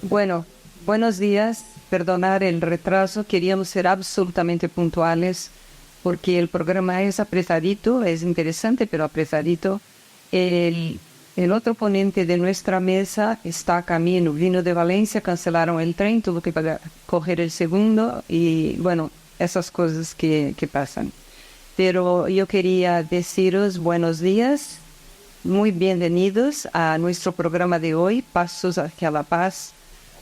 Bueno, buenos días. Perdonar el retraso. Queríamos ser absolutamente puntuales porque el programa es apresadito, es interesante, pero apresadito. El, el otro ponente de nuestra mesa está a camino. Vino de Valencia, cancelaron el tren, tuvo que coger el segundo y bueno, esas cosas que pasan. Pero yo quería deciros buenos días, muy bienvenidos a nuestro programa de hoy, Pasos hacia la Paz,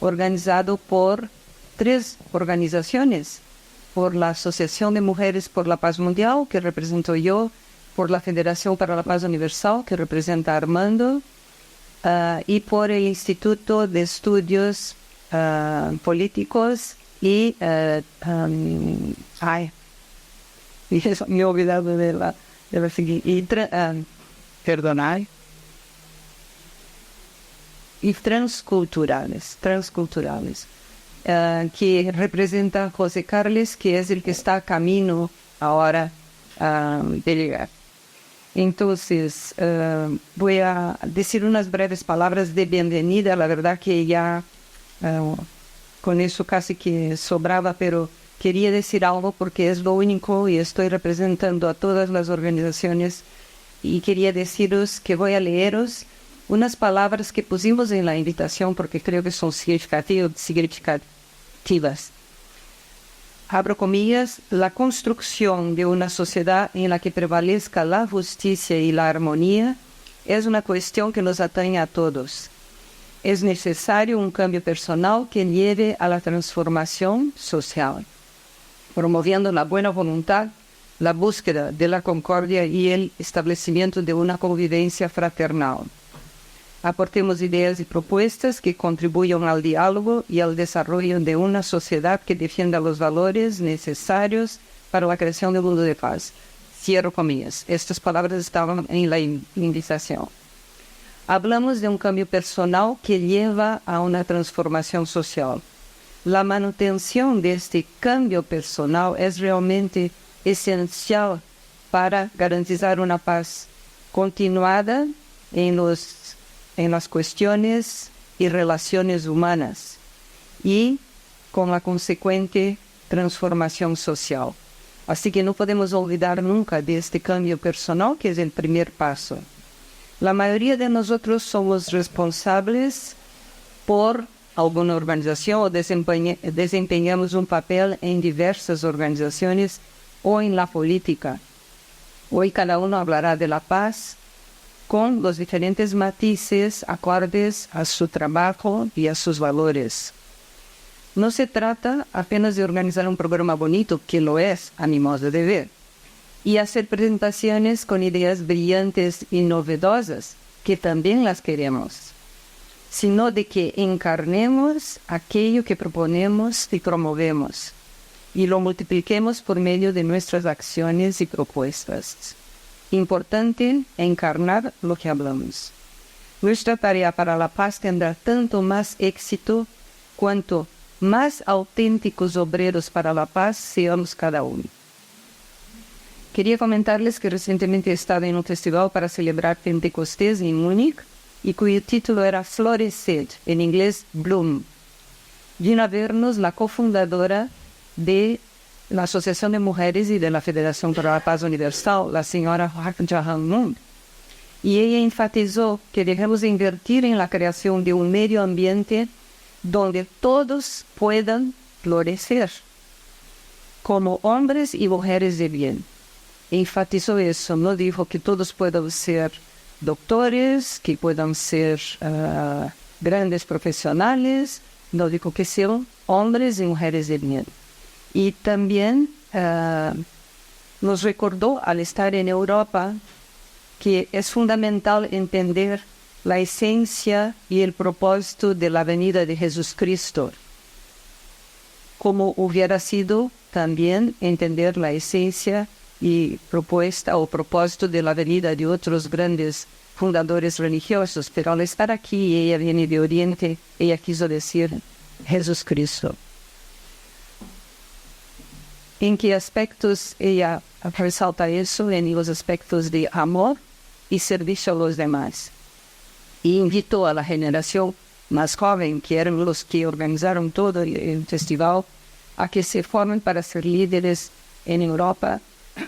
organizado por tres organizaciones, por la Asociación de Mujeres por la Paz Mundial, que represento yo, por la Federación para la Paz Universal, que representa a Armando, y por el Instituto de Estudios Políticos y... me he olvidado de la siguiente. Perdonad. Y transculturales, que representa José Carles, que es el que está a camino ahora de llegar. Entonces, voy a decir unas breves palabras de bienvenida. La verdad que ya con eso casi que sobraba, pero quería decir algo porque es lo único y estoy representando a todas las organizaciones y quería deciros que voy a leeros unas palabras que pusimos en la invitación porque creo que son significativas. Abro comillas: la construcción de una sociedad en la que prevalezca la justicia y la armonía es una cuestión que nos atañe a todos. Es necesario un cambio personal que lleve a la transformación social, promoviendo la buena voluntad, la búsqueda de la concordia y el establecimiento de una convivencia fraternal. Aportemos ideas y propuestas que contribuyan al diálogo y al desarrollo de una sociedad que defienda los valores necesarios para la creación de un mundo de paz. Cierro comillas. Estas palabras estaban en la invitación. Hablamos de un cambio personal que lleva a una transformación social. La manutención de este cambio personal es realmente esencial para garantizar una paz continuada en las cuestiones y relaciones humanas y con la consecuente transformación social. Así que no podemos olvidar nunca de este cambio personal, que es el primer paso. La mayoría de nosotros somos responsables por alguna organización o desempeñamos un papel en diversas organizaciones o en la política. Hoy cada uno hablará de la paz con los diferentes matices acordes a su trabajo y a sus valores. No se trata apenas de organizar un programa bonito, que lo es, a mi modo de ver, y hacer presentaciones con ideas brillantes y novedosas, que también las queremos, sino de que encarnemos aquello que proponemos y promovemos, y lo multipliquemos por medio de nuestras acciones y propuestas. Importante encarnar lo que hablamos. Nuestra tarea para la paz tendrá tanto más éxito cuanto más auténticos obreros para la paz seamos cada uno. Quería comentarles que recientemente he estado en un festival para celebrar Pentecostés en Múnich y cuyo título era Florecer, en inglés Bloom. Vino a vernos la cofundadora de la Asociación de Mujeres y de la Federación para la Paz Universal, la señora Jahan Moon. Y ella enfatizó que debemos invertir en la creación de un medio ambiente donde todos puedan florecer como hombres y mujeres de bien. Enfatizó eso, no dijo que todos puedan ser doctores, que puedan ser grandes profesionales, no dijo que sean hombres y mujeres de bien. Y también nos recordó al estar en Europa que es fundamental entender la esencia y el propósito de la venida de Jesucristo, como hubiera sido también entender la esencia y propuesta o propósito de la venida de otros grandes fundadores religiosos, pero al estar aquí, ella viene de Oriente, ella quiso decir Jesucristo. ¿En qué aspectos ella resalta eso? En los aspectos de amor y servicio a los demás. Y invitó a la generación más joven, que eran los que organizaron todo el festival, a que se formen para ser líderes en Europa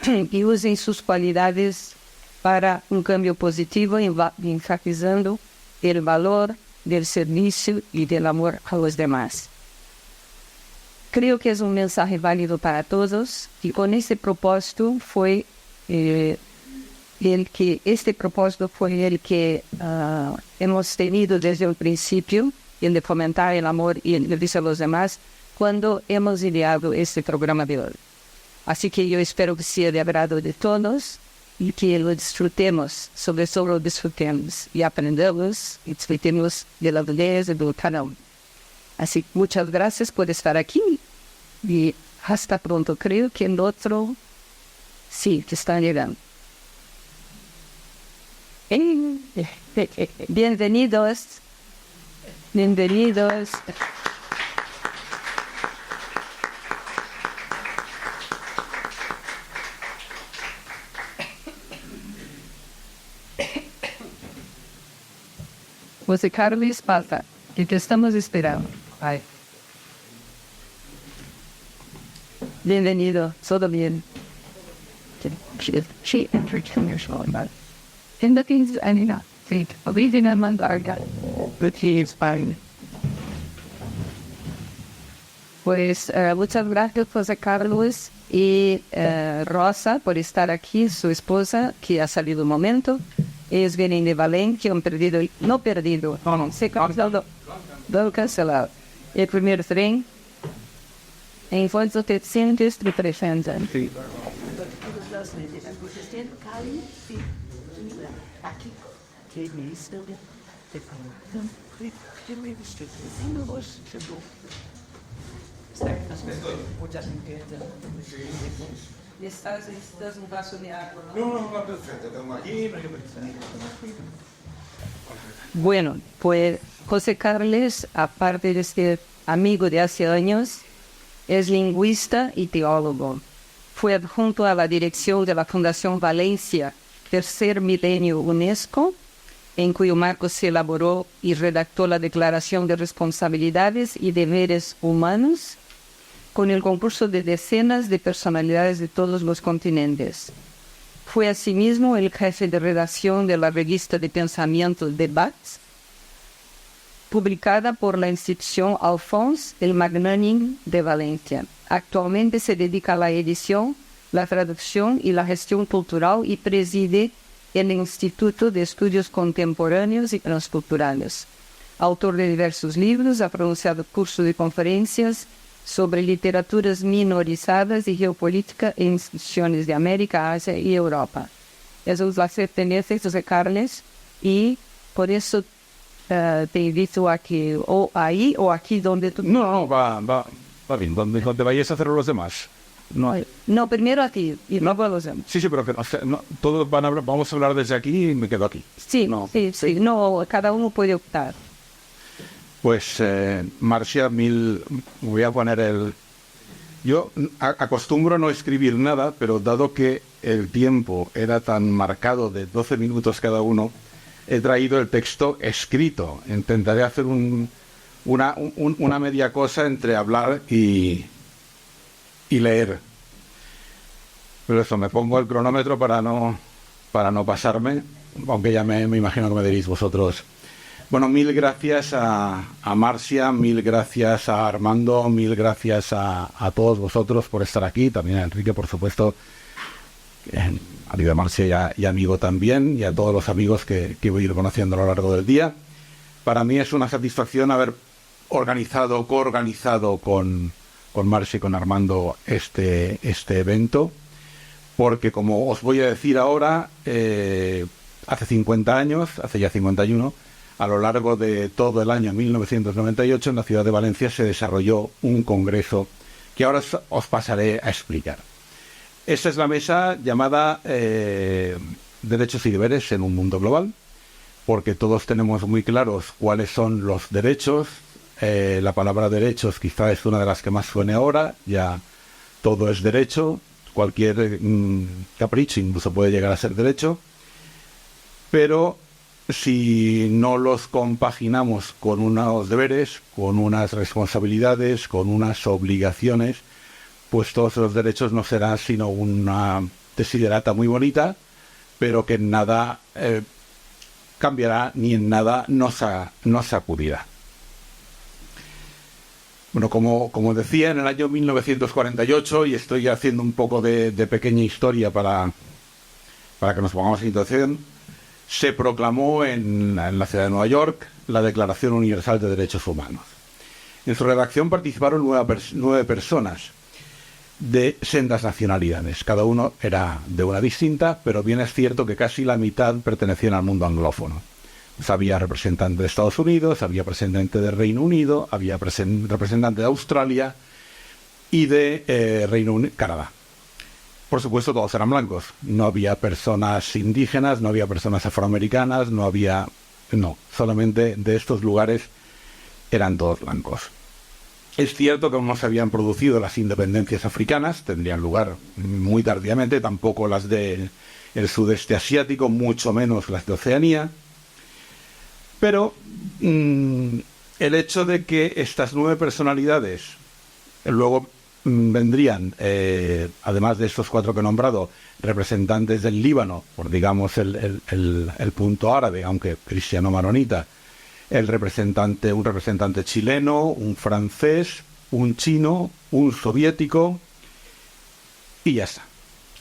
y usen sus cualidades para un cambio positivo, enfatizando el valor del servicio y del amor a los demás. Creo que es un mensaje válido para todos y con ese propósito fue este propósito fue el que hemos tenido desde el principio, el de fomentar el amor y el servicio a los demás, cuando hemos ideado este programa de hoy. Así que yo espero que sea de agrado de todos y que lo disfrutemos, sobre todo lo disfrutemos y aprendamos y disfrutemos de las leyes del canal. Así que muchas gracias por estar aquí y hasta pronto. Creo que el otro sí, que está llegando. Bienvenidos. Bienvenidos. José Carlos Pata, que te estamos esperando. Ay. Bienvenido, todo bien. Sí, en la que es Anina, sí, original mandarga, but he is fine. Pues muchas gracias, José Carlos y Rosa, por estar aquí, su esposa, que ha salido un momento. Ellos vienen de Valencia, han perdido, se cancelado el primer tren. En cuanto te sientes, te presentan. Sí. Estás un vaso de agua. No, perfecto, tengo aquí. Bueno, pues José Carlos, aparte de ser amigo de hace años, es lingüista y teólogo. Fue adjunto a la dirección de la Fundación Valencia, Tercer Milenio UNESCO, en cuyo marco se elaboró y redactó la Declaración de Responsabilidades y Deberes Humanos, con el concurso de decenas de personalidades de todos los continentes. Fue asimismo el jefe de redacción de la revista de pensamiento Debats, publicada por la institución Alphonse el Magnanim de Valencia. Actualmente se dedica a la edición, la traducción y la gestión cultural y preside el Instituto de Estudios Contemporáneos y Transculturales. Autor de diversos libros, ha pronunciado cursos de conferencias sobre literaturas minorizadas y geopolítica en instituciones de América, Asia y Europa. Es un placer tenerte, José Carlos, y por eso te invito a que o ahí o aquí donde tú... No, va bien, donde vayas a hacer los demás. No, primero a ti y luego a los demás. Sí, pero que, todos vamos a hablar desde aquí y me quedo aquí. Sí, no, cada uno puede optar. Pues, Marcia, voy a poner el... Yo acostumbro a no escribir nada, pero dado que el tiempo era tan marcado de 12 minutos cada uno, he traído el texto escrito. Intentaré hacer una media cosa entre hablar y leer. Pero eso, me pongo el cronómetro para no pasarme, aunque ya me imagino que me diréis vosotros. Bueno, mil gracias a Marcia, mil gracias a Armando, mil gracias a todos vosotros por estar aquí, también a Enrique, por supuesto, amigo de Marcia y amigo también, y a todos los amigos que voy a ir conociendo a lo largo del día. Para mí es una satisfacción haber coorganizado con Marcia y con Armando este evento, porque como os voy a decir ahora, hace 50 años, hace ya 51, a lo largo de todo el año 1998 en la ciudad de Valencia se desarrolló un congreso que ahora os pasaré a explicar. Esta es la mesa llamada Derechos y Deberes en un mundo global, porque todos tenemos muy claros cuáles son los derechos. La palabra derechos quizá es una de las que más suene ahora, ya todo es derecho, cualquier capricho incluso puede llegar a ser derecho, pero si no los compaginamos con unos deberes, con unas responsabilidades, con unas obligaciones, pues todos los derechos no serán sino una desiderata muy bonita, pero que en nada cambiará ni en nada nos sacudirá. Bueno, como decía, en el año 1948, y estoy haciendo un poco de pequeña historia para que nos pongamos en situación, se proclamó en la ciudad de Nueva York la Declaración Universal de Derechos Humanos. En su redacción participaron 9 personas de sendas nacionalidades. Cada uno era de una distinta, pero bien es cierto que casi la mitad pertenecían al mundo anglófono. Pues había representante de Estados Unidos, había representante de Reino Unido, había representante de Australia y de Canadá. Por supuesto, todos eran blancos. No había personas indígenas, no había personas afroamericanas, solamente de estos lugares eran todos blancos. Es cierto que aún no se habían producido las independencias africanas, tendrían lugar muy tardíamente, tampoco las del sudeste asiático, mucho menos las de Oceanía. Pero el hecho de que estas 9 personalidades luego vendrían, además de estos 4 que he nombrado, representantes del Líbano, por digamos el punto árabe, aunque cristiano-maronita, un representante chileno, un francés, un chino, un soviético, y ya está.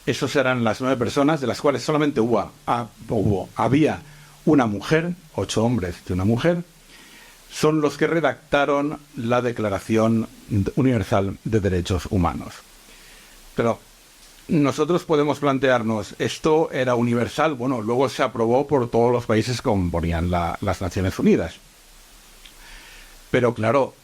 Esas eran las 9 personas, de las cuales solamente había una mujer, 8 hombres y una mujer. Son los que redactaron la Declaración Universal de Derechos Humanos. Pero nosotros podemos plantearnos, ¿esto era universal? Bueno, luego se aprobó por todos los países que componían las Naciones Unidas. Pero claro,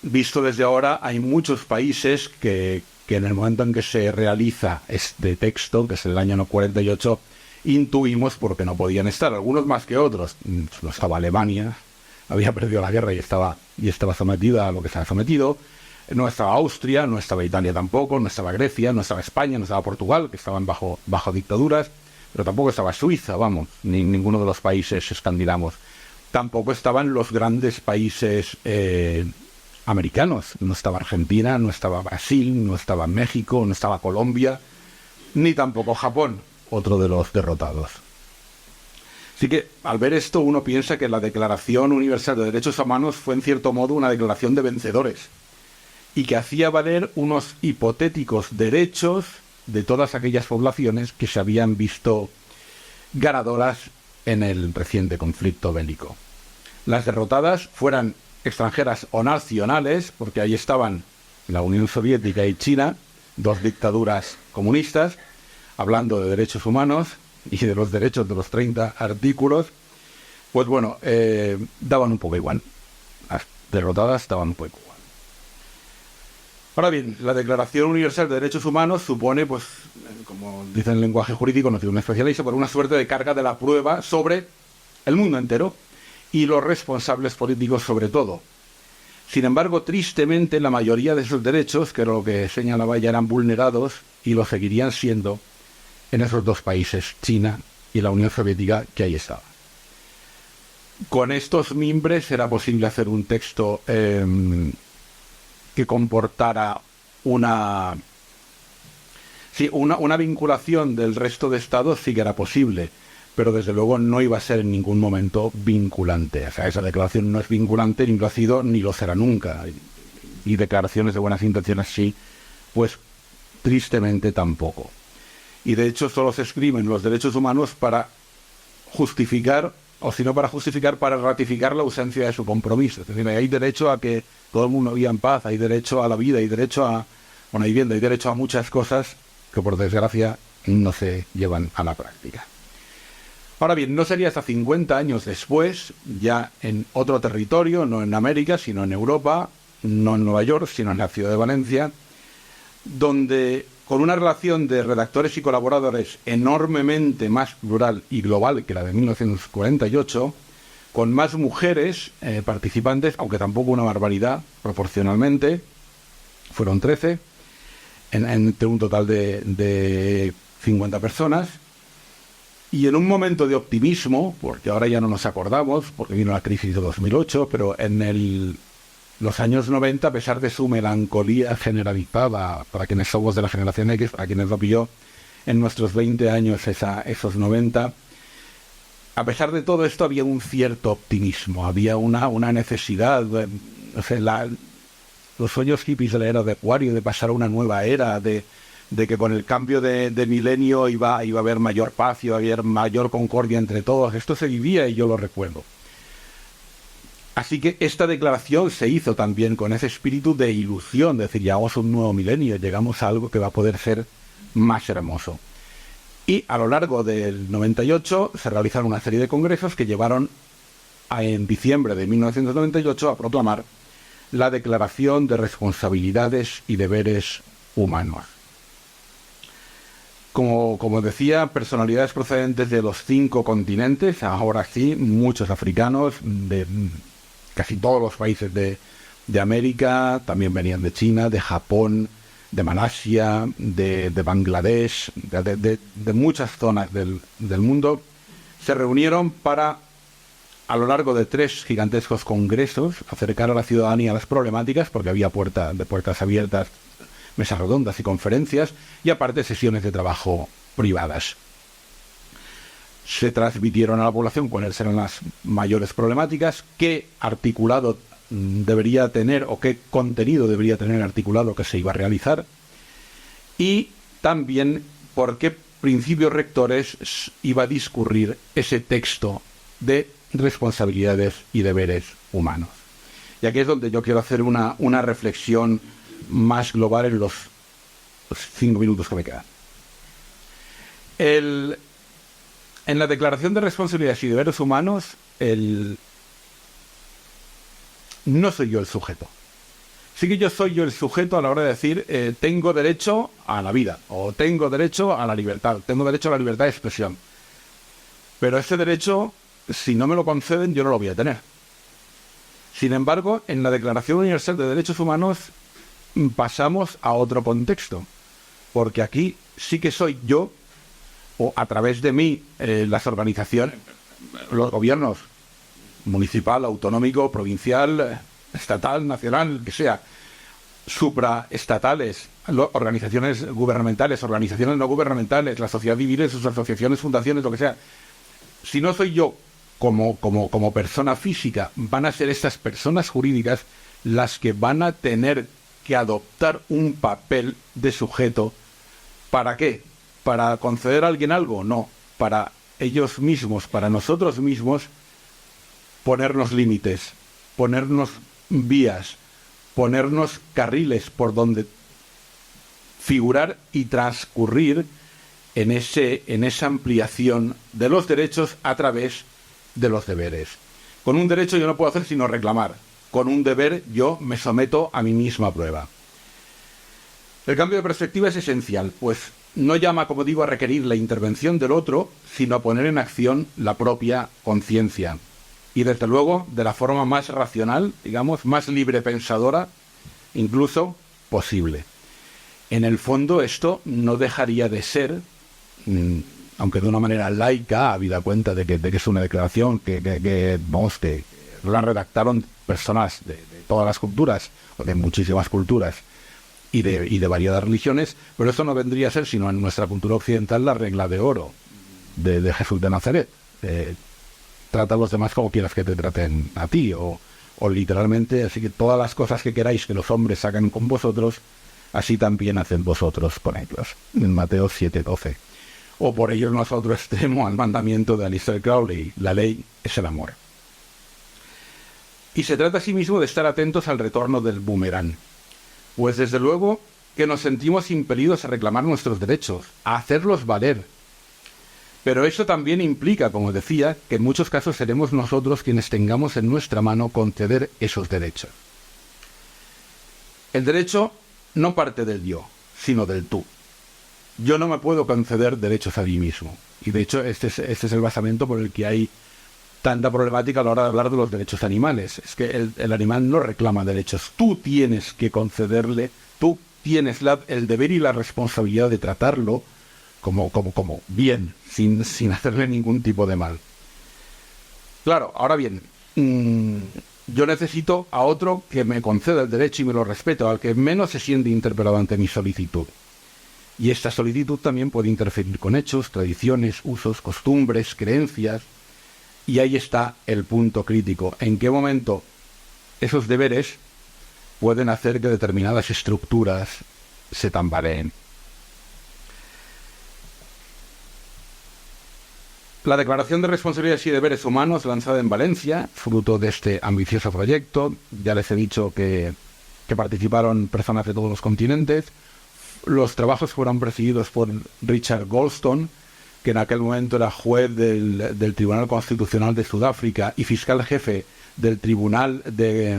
visto desde ahora, hay muchos países que en el momento en que se realiza este texto, que es el año 48, intuimos por qué no podían estar, algunos más que otros. No estaba Alemania, había perdido la guerra y estaba sometida a lo que se ha sometido. No estaba Austria, no estaba Italia tampoco, no estaba Grecia, no estaba España, no estaba Portugal, que estaban bajo dictaduras, pero tampoco estaba Suiza, ninguno de los países escandinavos. Tampoco estaban los grandes países americanos, no estaba Argentina, no estaba Brasil, no estaba México, no estaba Colombia, ni tampoco Japón, otro de los derrotados. Así que al ver esto uno piensa que la Declaración Universal de Derechos Humanos fue en cierto modo una declaración de vencedores y que hacía valer unos hipotéticos derechos de todas aquellas poblaciones que se habían visto ganadoras en el reciente conflicto bélico. Las derrotadas fueran extranjeras o nacionales, porque ahí estaban la Unión Soviética y China, 2 dictaduras comunistas, hablando de derechos humanos y de los derechos de los 30 artículos, pues bueno, daban un poco igual. Las derrotadas daban un poco igual. Ahora bien, la Declaración Universal de Derechos Humanos supone, pues, como dice en el lenguaje jurídico, no soy un especialista, pero una suerte de carga de la prueba sobre el mundo entero y los responsables políticos sobre todo. Sin embargo, tristemente, la mayoría de esos derechos, que era lo que señalaba, ya eran vulnerados y lo seguirían siendo en esos 2 países, China y la Unión Soviética, que ahí estaba. Con estos mimbres era posible hacer un texto que comportara una vinculación del resto de estados, sí que era posible, pero desde luego no iba a ser en ningún momento vinculante. O sea, esa declaración no es vinculante, ni lo ha sido, ni lo será nunca. Y declaraciones de buenas intenciones sí, pues tristemente tampoco. Y de hecho solo se escriben los derechos humanos para justificar, o si no para justificar, para ratificar la ausencia de su compromiso. Es decir, hay derecho a que todo el mundo viva en paz, hay derecho a la vida, hay derecho a una vivienda, hay derecho a muchas cosas que por desgracia no se llevan a la práctica. Ahora bien, no sería hasta 50 años después, ya en otro territorio, no en América, sino en Europa, no en Nueva York, sino en la ciudad de Valencia, donde con una relación de redactores y colaboradores enormemente más plural y global que la de 1948, con más mujeres participantes, aunque tampoco una barbaridad, proporcionalmente, fueron 13, entre un total de 50 personas, Y en un momento de optimismo, porque ahora ya no nos acordamos, porque vino la crisis de 2008, pero en los años 90, a pesar de su melancolía generalizada, para quienes somos de la generación X, para quienes lo pilló en nuestros 20 años esos 90, a pesar de todo esto había un cierto optimismo, había una necesidad, no sé, los sueños hippies de la era de Acuario, de pasar a una nueva era, de que con el cambio de milenio iba a haber mayor paz, iba a haber mayor concordia entre todos. Esto se vivía y yo lo recuerdo. Así que esta declaración se hizo también con ese espíritu de ilusión, de decir, llegamos a un nuevo milenio, llegamos a algo que va a poder ser más hermoso. Y a lo largo del 98 se realizaron una serie de congresos que llevaron en diciembre de 1998 a proclamar la Declaración de Responsabilidades y Deberes Humanos. Como decía, personalidades procedentes de los 5 continentes, ahora sí, muchos africanos, de casi todos los países de América, también venían de China, de Japón, de Malasia, de Bangladesh, de muchas zonas del mundo, se reunieron para, a lo largo de 3 gigantescos congresos, acercar a la ciudadanía a las problemáticas, porque había puertas abiertas, mesas redondas y conferencias, y aparte sesiones de trabajo privadas. Se transmitieron a la población cuáles eran las mayores problemáticas, qué articulado debería tener o qué contenido debería tener el articulado que se iba a realizar, y también por qué principios rectores iba a discurrir ese texto de responsabilidades y deberes humanos. Y aquí es donde yo quiero hacer una reflexión más global en los 5 minutos que me quedan. En la Declaración de Responsabilidades y Deberes Humanos, no soy yo el sujeto. Sí que yo soy yo el sujeto a la hora de decir tengo derecho a la vida, o tengo derecho a la libertad, tengo derecho a la libertad de expresión. Pero ese derecho, si no me lo conceden, yo no lo voy a tener. Sin embargo, en la Declaración Universal de Derechos Humanos pasamos a otro contexto, porque aquí sí que soy yo, o a través de mí, las organizaciones, los gobiernos municipal, autonómico, provincial, estatal, nacional, que sea, supraestatales, organizaciones gubernamentales, organizaciones no gubernamentales, la sociedad civil, sus asociaciones, fundaciones, lo que sea. Si no soy yo como persona física, van a ser estas personas jurídicas las que van a tener que adoptar un papel de sujeto. ¿Para qué? ¿Para conceder a alguien algo? No. Para ellos mismos, para nosotros mismos, ponernos límites, ponernos vías, ponernos carriles por donde figurar y transcurrir en esa ampliación de los derechos a través de los deberes. Con un derecho yo no puedo hacer sino reclamar. Con un deber yo me someto a mi misma prueba. El cambio de perspectiva es esencial, pues no llama, como digo, a requerir la intervención del otro, sino a poner en acción la propia conciencia. Y desde luego, de la forma más racional, digamos, más libre pensadora, incluso posible. En el fondo, esto no dejaría de ser, aunque de una manera laica, habida cuenta de que es una declaración que la redactaron personas de todas las culturas, o de muchísimas culturas, y de variadas religiones, pero eso no vendría a ser sino en nuestra cultura occidental la regla de oro de Jesús de Nazaret. Trata a los demás como quieras que te traten a ti, o literalmente, así que todas las cosas que queráis que los hombres hagan con vosotros, así también hacen vosotros con ellos, en Mateo 7:12. O por ello en otro extremo al mandamiento de Aleister Crowley, la ley es el amor. Y se trata asimismo de estar atentos al retorno del boomerang. Pues desde luego que nos sentimos impelidos a reclamar nuestros derechos, a hacerlos valer. Pero eso también implica, como decía, que en muchos casos seremos nosotros quienes tengamos en nuestra mano conceder esos derechos. El derecho no parte del yo, sino del tú. Yo no me puedo conceder derechos a mí mismo. Y de hecho este es el basamento por el que hay tanta problemática a la hora de hablar de los derechos animales. Es que el animal no reclama derechos. Tú tienes que concederle, tú tienes el deber y la responsabilidad de tratarlo como bien, sin hacerle ningún tipo de mal. Claro, ahora bien, yo necesito a otro que me conceda el derecho y me lo respeto, al que menos se siente interpelado ante mi solicitud. Y esta solicitud también puede interferir con hechos, tradiciones, usos, costumbres, creencias. Y ahí está el punto crítico. ¿En qué momento esos deberes pueden hacer que determinadas estructuras se tambaleen? La Declaración de Responsabilidades y Deberes Humanos, lanzada en Valencia, fruto de este ambicioso proyecto, ya les he dicho que participaron personas de todos los continentes. Los trabajos fueron presididos por Richard Goldstone, que en aquel momento era juez del Tribunal Constitucional de Sudáfrica y fiscal jefe del Tribunal de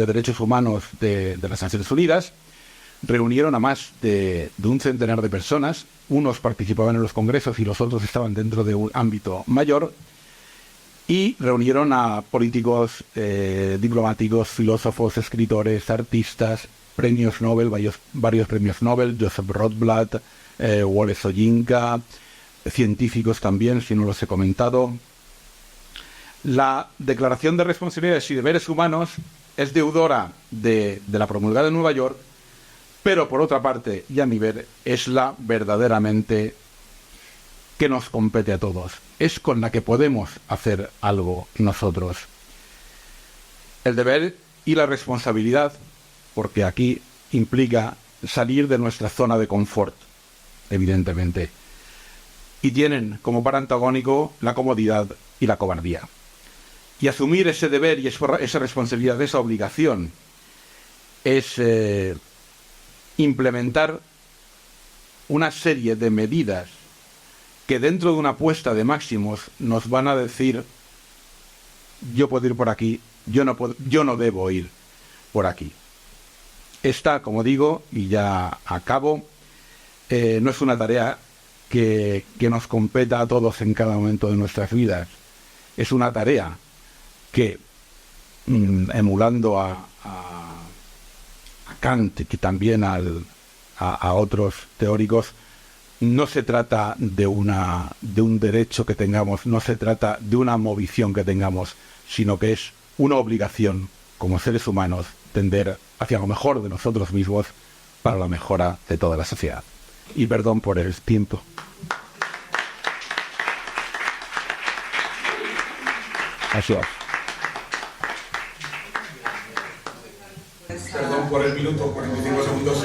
Derechos Humanos de las Naciones Unidas. Reunieron a más de un centenar de personas. Unos participaban en los congresos y los otros estaban dentro de un ámbito mayor. Y reunieron a políticos, diplomáticos, filósofos, escritores, artistas, premios Nobel, varios premios Nobel, Joseph Rotblat, Wole Soyinka, científicos también, si no los he comentado. La Declaración de Responsabilidades y Deberes Humanos es deudora de la promulgada en Nueva York, pero por otra parte, y a mi ver, es la verdaderamente que nos compete a todos. Es con la que podemos hacer algo nosotros. El deber y la responsabilidad, porque aquí implica salir de nuestra zona de confort, evidentemente. Y tienen como par antagónico la comodidad y la cobardía. Y asumir ese deber y esa responsabilidad, esa obligación, es implementar una serie de medidas que dentro de una apuesta de máximos nos van a decir: yo puedo ir por aquí, yo no debo ir por aquí. Esta, como digo, y ya acabo, no es una tarea que nos competa a todos en cada momento de nuestras vidas. Es una tarea que, emulando a Kant y también a otros teóricos, no se trata de un derecho que tengamos, no se trata de una movición que tengamos, sino que es una obligación como seres humanos tender hacia lo mejor de nosotros mismos para la mejora de toda la sociedad. Y perdón por el tiempo. Así es. Perdón por el minuto, 45 segundos.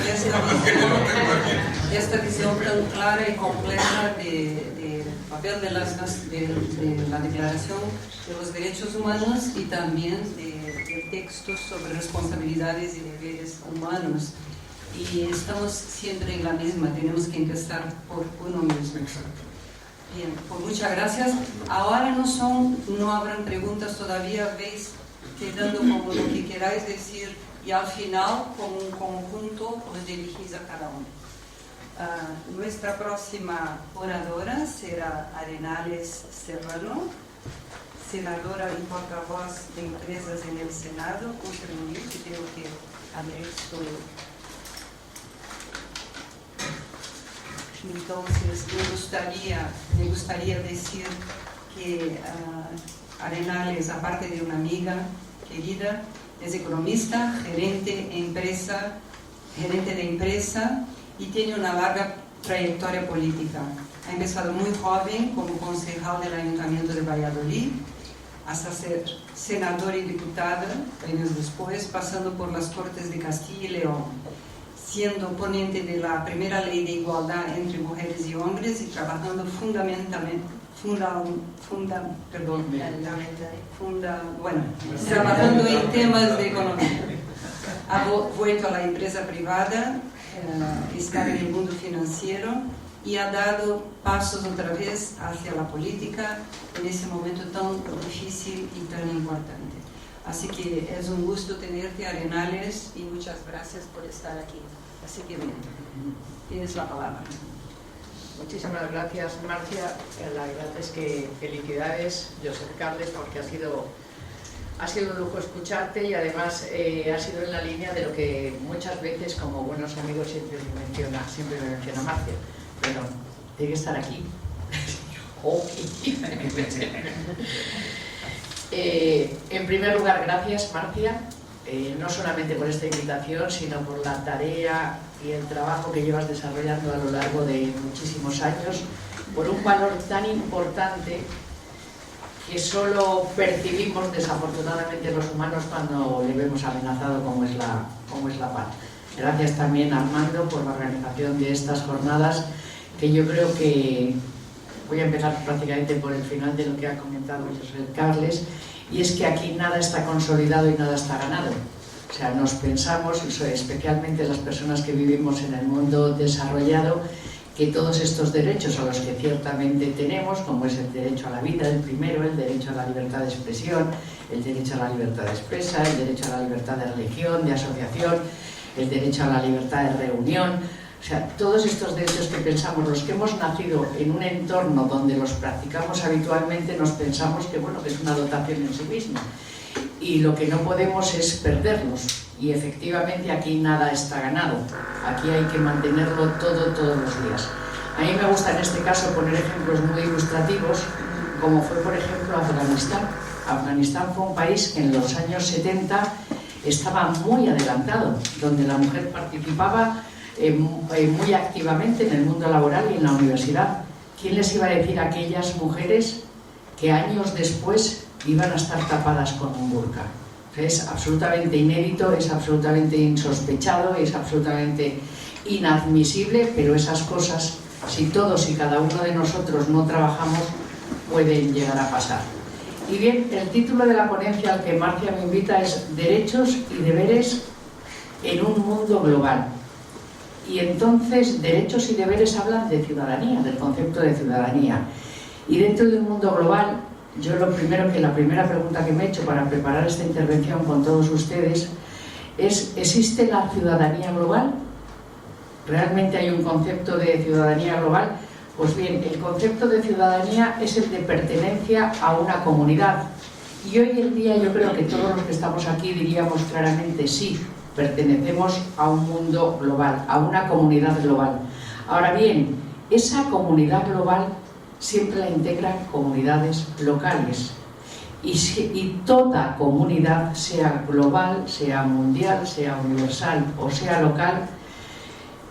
Esta visión tan clara y completa del papel de la Declaración de los Derechos Humanos y también del texto sobre responsabilidades y deberes humanos. Y estamos siempre en la misma, tenemos que empezar por uno mismo. Bien, pues muchas gracias. Ahora no habrán preguntas todavía, veis quedando como lo que queráis decir, y al final, como un conjunto, os dirigís a cada uno. Nuestra próxima oradora será Arenales Serrano, senadora y portavoz de empresas en el Senado. Un segundo, que tengo que abrir esto. Entonces, me gustaría decir que Arenales, aparte de una amiga querida, es economista, gerente de empresa y tiene una larga trayectoria política. Ha empezado muy joven como concejal del Ayuntamiento de Valladolid, hasta ser senadora y diputada años después, pasando por las Cortes de Castilla y León, siendo ponente de la primera ley de igualdad entre mujeres y hombres y trabajando trabajando en temas de economía. Ha vuelto a la empresa privada, está en el mundo financiero y ha dado pasos otra vez hacia la política en ese momento tan difícil y tan importante. Así que es un gusto tenerte, Arenales, y muchas gracias por estar aquí. Así que bien, tienes la palabra. Muchísimas gracias, Marcia. La verdad es que felicidades, Josep Carles, porque ha sido un lujo escucharte y además ha sido en la línea de lo que muchas veces, como buenos amigos, siempre me menciona Marcia. Pero tiene que estar aquí. En primer lugar, gracias, Marcia, no solamente por esta invitación, sino por la tarea y el trabajo que llevas desarrollando a lo largo de muchísimos años, por un valor tan importante que solo percibimos desafortunadamente los humanos cuando le vemos amenazado como es la paz. Gracias también, Armando, por la organización de estas jornadas, que yo creo que voy a empezar prácticamente por el final de lo que ha comentado José Carles, y es que aquí nada está consolidado y nada está ganado. O sea, nos pensamos, especialmente las personas que vivimos en el mundo desarrollado, que todos estos derechos a los que ciertamente tenemos, como es el derecho a la vida, el primero, el derecho a la libertad de expresión, el derecho a la libertad de expresa, el derecho a la libertad de religión, de asociación, el derecho a la libertad de reunión, o sea, todos estos derechos que pensamos, los que hemos nacido en un entorno donde los practicamos habitualmente, nos pensamos que, bueno, que es una dotación en sí misma. Y lo que no podemos es perderlos. Y efectivamente aquí nada está ganado. Aquí hay que mantenerlo todo, todos los días. A mí me gusta en este caso poner ejemplos muy ilustrativos, como fue por ejemplo Afganistán. Afganistán fue un país que en los años 70 estaba muy adelantado, donde la mujer participaba muy activamente en el mundo laboral y en la universidad. ¿Quién les iba a decir a aquellas mujeres que años después iban a estar tapadas con un burka? Es absolutamente inédito, es absolutamente insospechado, es absolutamente inadmisible, pero esas cosas, si todos y cada uno de nosotros no trabajamos, pueden llegar a pasar. Y bien, el título de la ponencia al que Marcia me invita es Derechos y deberes en un mundo global. Y entonces, derechos y deberes hablan de ciudadanía, del concepto de ciudadanía. Y dentro de un mundo global, yo la primera pregunta que me he hecho para preparar esta intervención con todos ustedes es: ¿existe la ciudadanía global? ¿Realmente hay un concepto de ciudadanía global? Pues bien, el concepto de ciudadanía es el de pertenencia a una comunidad. Y hoy en día yo creo que todos los que estamos aquí diríamos claramente sí, pertenecemos a un mundo global, a una comunidad global. Ahora bien, esa comunidad global siempre la integran comunidades locales. Y toda comunidad, sea global, sea mundial, sea universal o sea local,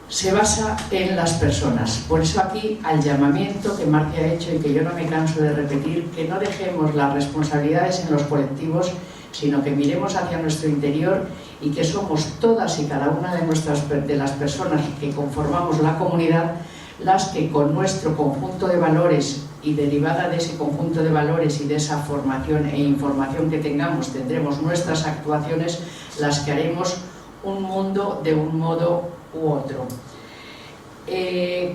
se basa en las personas. Por eso aquí al llamamiento que Marcia ha hecho y que yo no me canso de repetir, que no dejemos las responsabilidades en los colectivos, sino que miremos hacia nuestro interior y que somos todas y cada una de las personas que conformamos la comunidad las que con nuestro conjunto de valores y derivada de ese conjunto de valores y de esa formación e información que tendremos nuestras actuaciones, las que haremos un mundo de un modo u otro.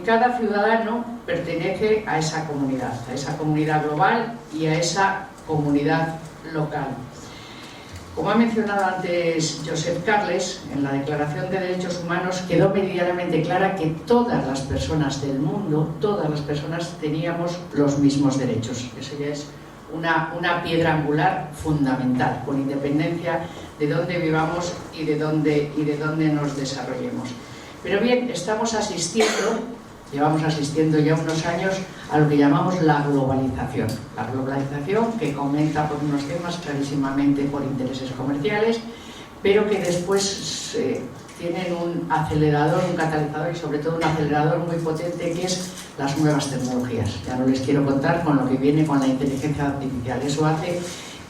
Cada ciudadano pertenece a esa comunidad global y a esa comunidad local. Como ha mencionado antes Josep Carles, en la Declaración de Derechos Humanos quedó meridianamente clara que todas las personas del mundo, todas las personas teníamos los mismos derechos. Eso ya es una piedra angular fundamental, con independencia de dónde vivamos y de dónde nos desarrollemos. Pero bien, llevamos asistiendo ya unos años a lo que llamamos la globalización. La globalización que comenta por unos temas clarísimamente por intereses comerciales, pero que después tienen un acelerador, un catalizador y sobre todo un acelerador muy potente, que es las nuevas tecnologías. Ya no les quiero contar con lo que viene con la inteligencia artificial. Eso hace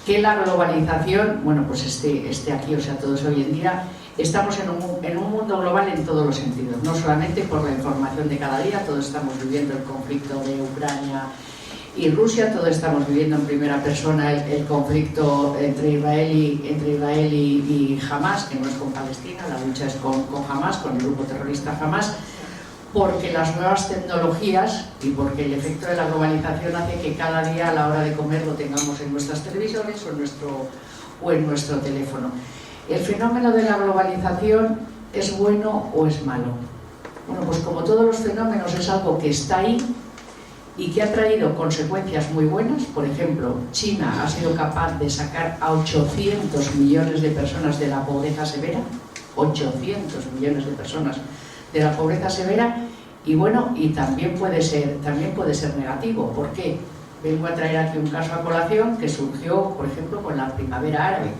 que la globalización, bueno, pues esté aquí, o sea, todos hoy en día estamos en un mundo global en todos los sentidos, no solamente por la información de cada día. Todos estamos viviendo el conflicto de Ucrania y Rusia, todos estamos viviendo en primera persona el conflicto entre Israel y Hamas, que no es con Palestina, la lucha es con Hamas, con el grupo terrorista Hamas, porque las nuevas tecnologías y porque el efecto de la globalización hace que cada día a la hora de comer lo tengamos en nuestras televisiones o en nuestro teléfono. ¿El fenómeno de la globalización es bueno o es malo? Bueno, pues como todos los fenómenos es algo que está ahí y que ha traído consecuencias muy buenas. Por ejemplo, China ha sido capaz de sacar a 800 millones de personas de la pobreza severa, 800 millones de personas de la pobreza severa, Y bueno, y también puede ser negativo. ¿Por qué? Vengo a traer aquí un caso a colación que surgió, por ejemplo, con la primavera árabe.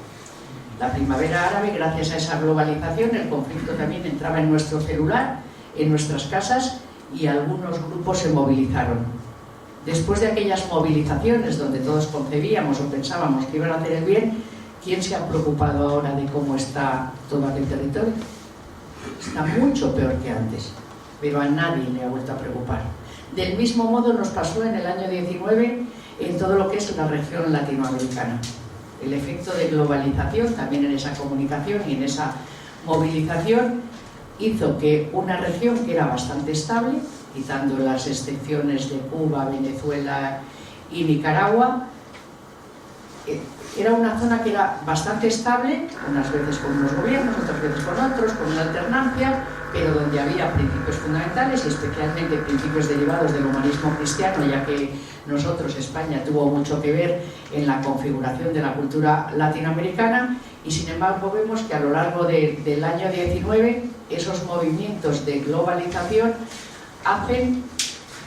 La primavera árabe, gracias a esa globalización, el conflicto también entraba en nuestro celular, en nuestras casas, y algunos grupos se movilizaron. Después de aquellas movilizaciones donde todos concebíamos o pensábamos que iban a hacer el bien, ¿quién se ha preocupado ahora de cómo está todo aquel territorio? Está mucho peor que antes, pero a nadie le ha vuelto a preocupar. Del mismo modo nos pasó en el año 19 en todo lo que es la región latinoamericana. El efecto de globalización, también en esa comunicación y en esa movilización, hizo que una región que era bastante estable, quitando las excepciones de Cuba, Venezuela y Nicaragua, era una zona que era bastante estable, unas veces con unos gobiernos, otras veces con otros, con una alternancia, pero donde había principios fundamentales y especialmente principios derivados del humanismo cristiano, ya que nosotros, España, tuvo mucho que ver en la configuración de la cultura latinoamericana, y sin embargo vemos que a lo largo del año 19 esos movimientos de globalización hacen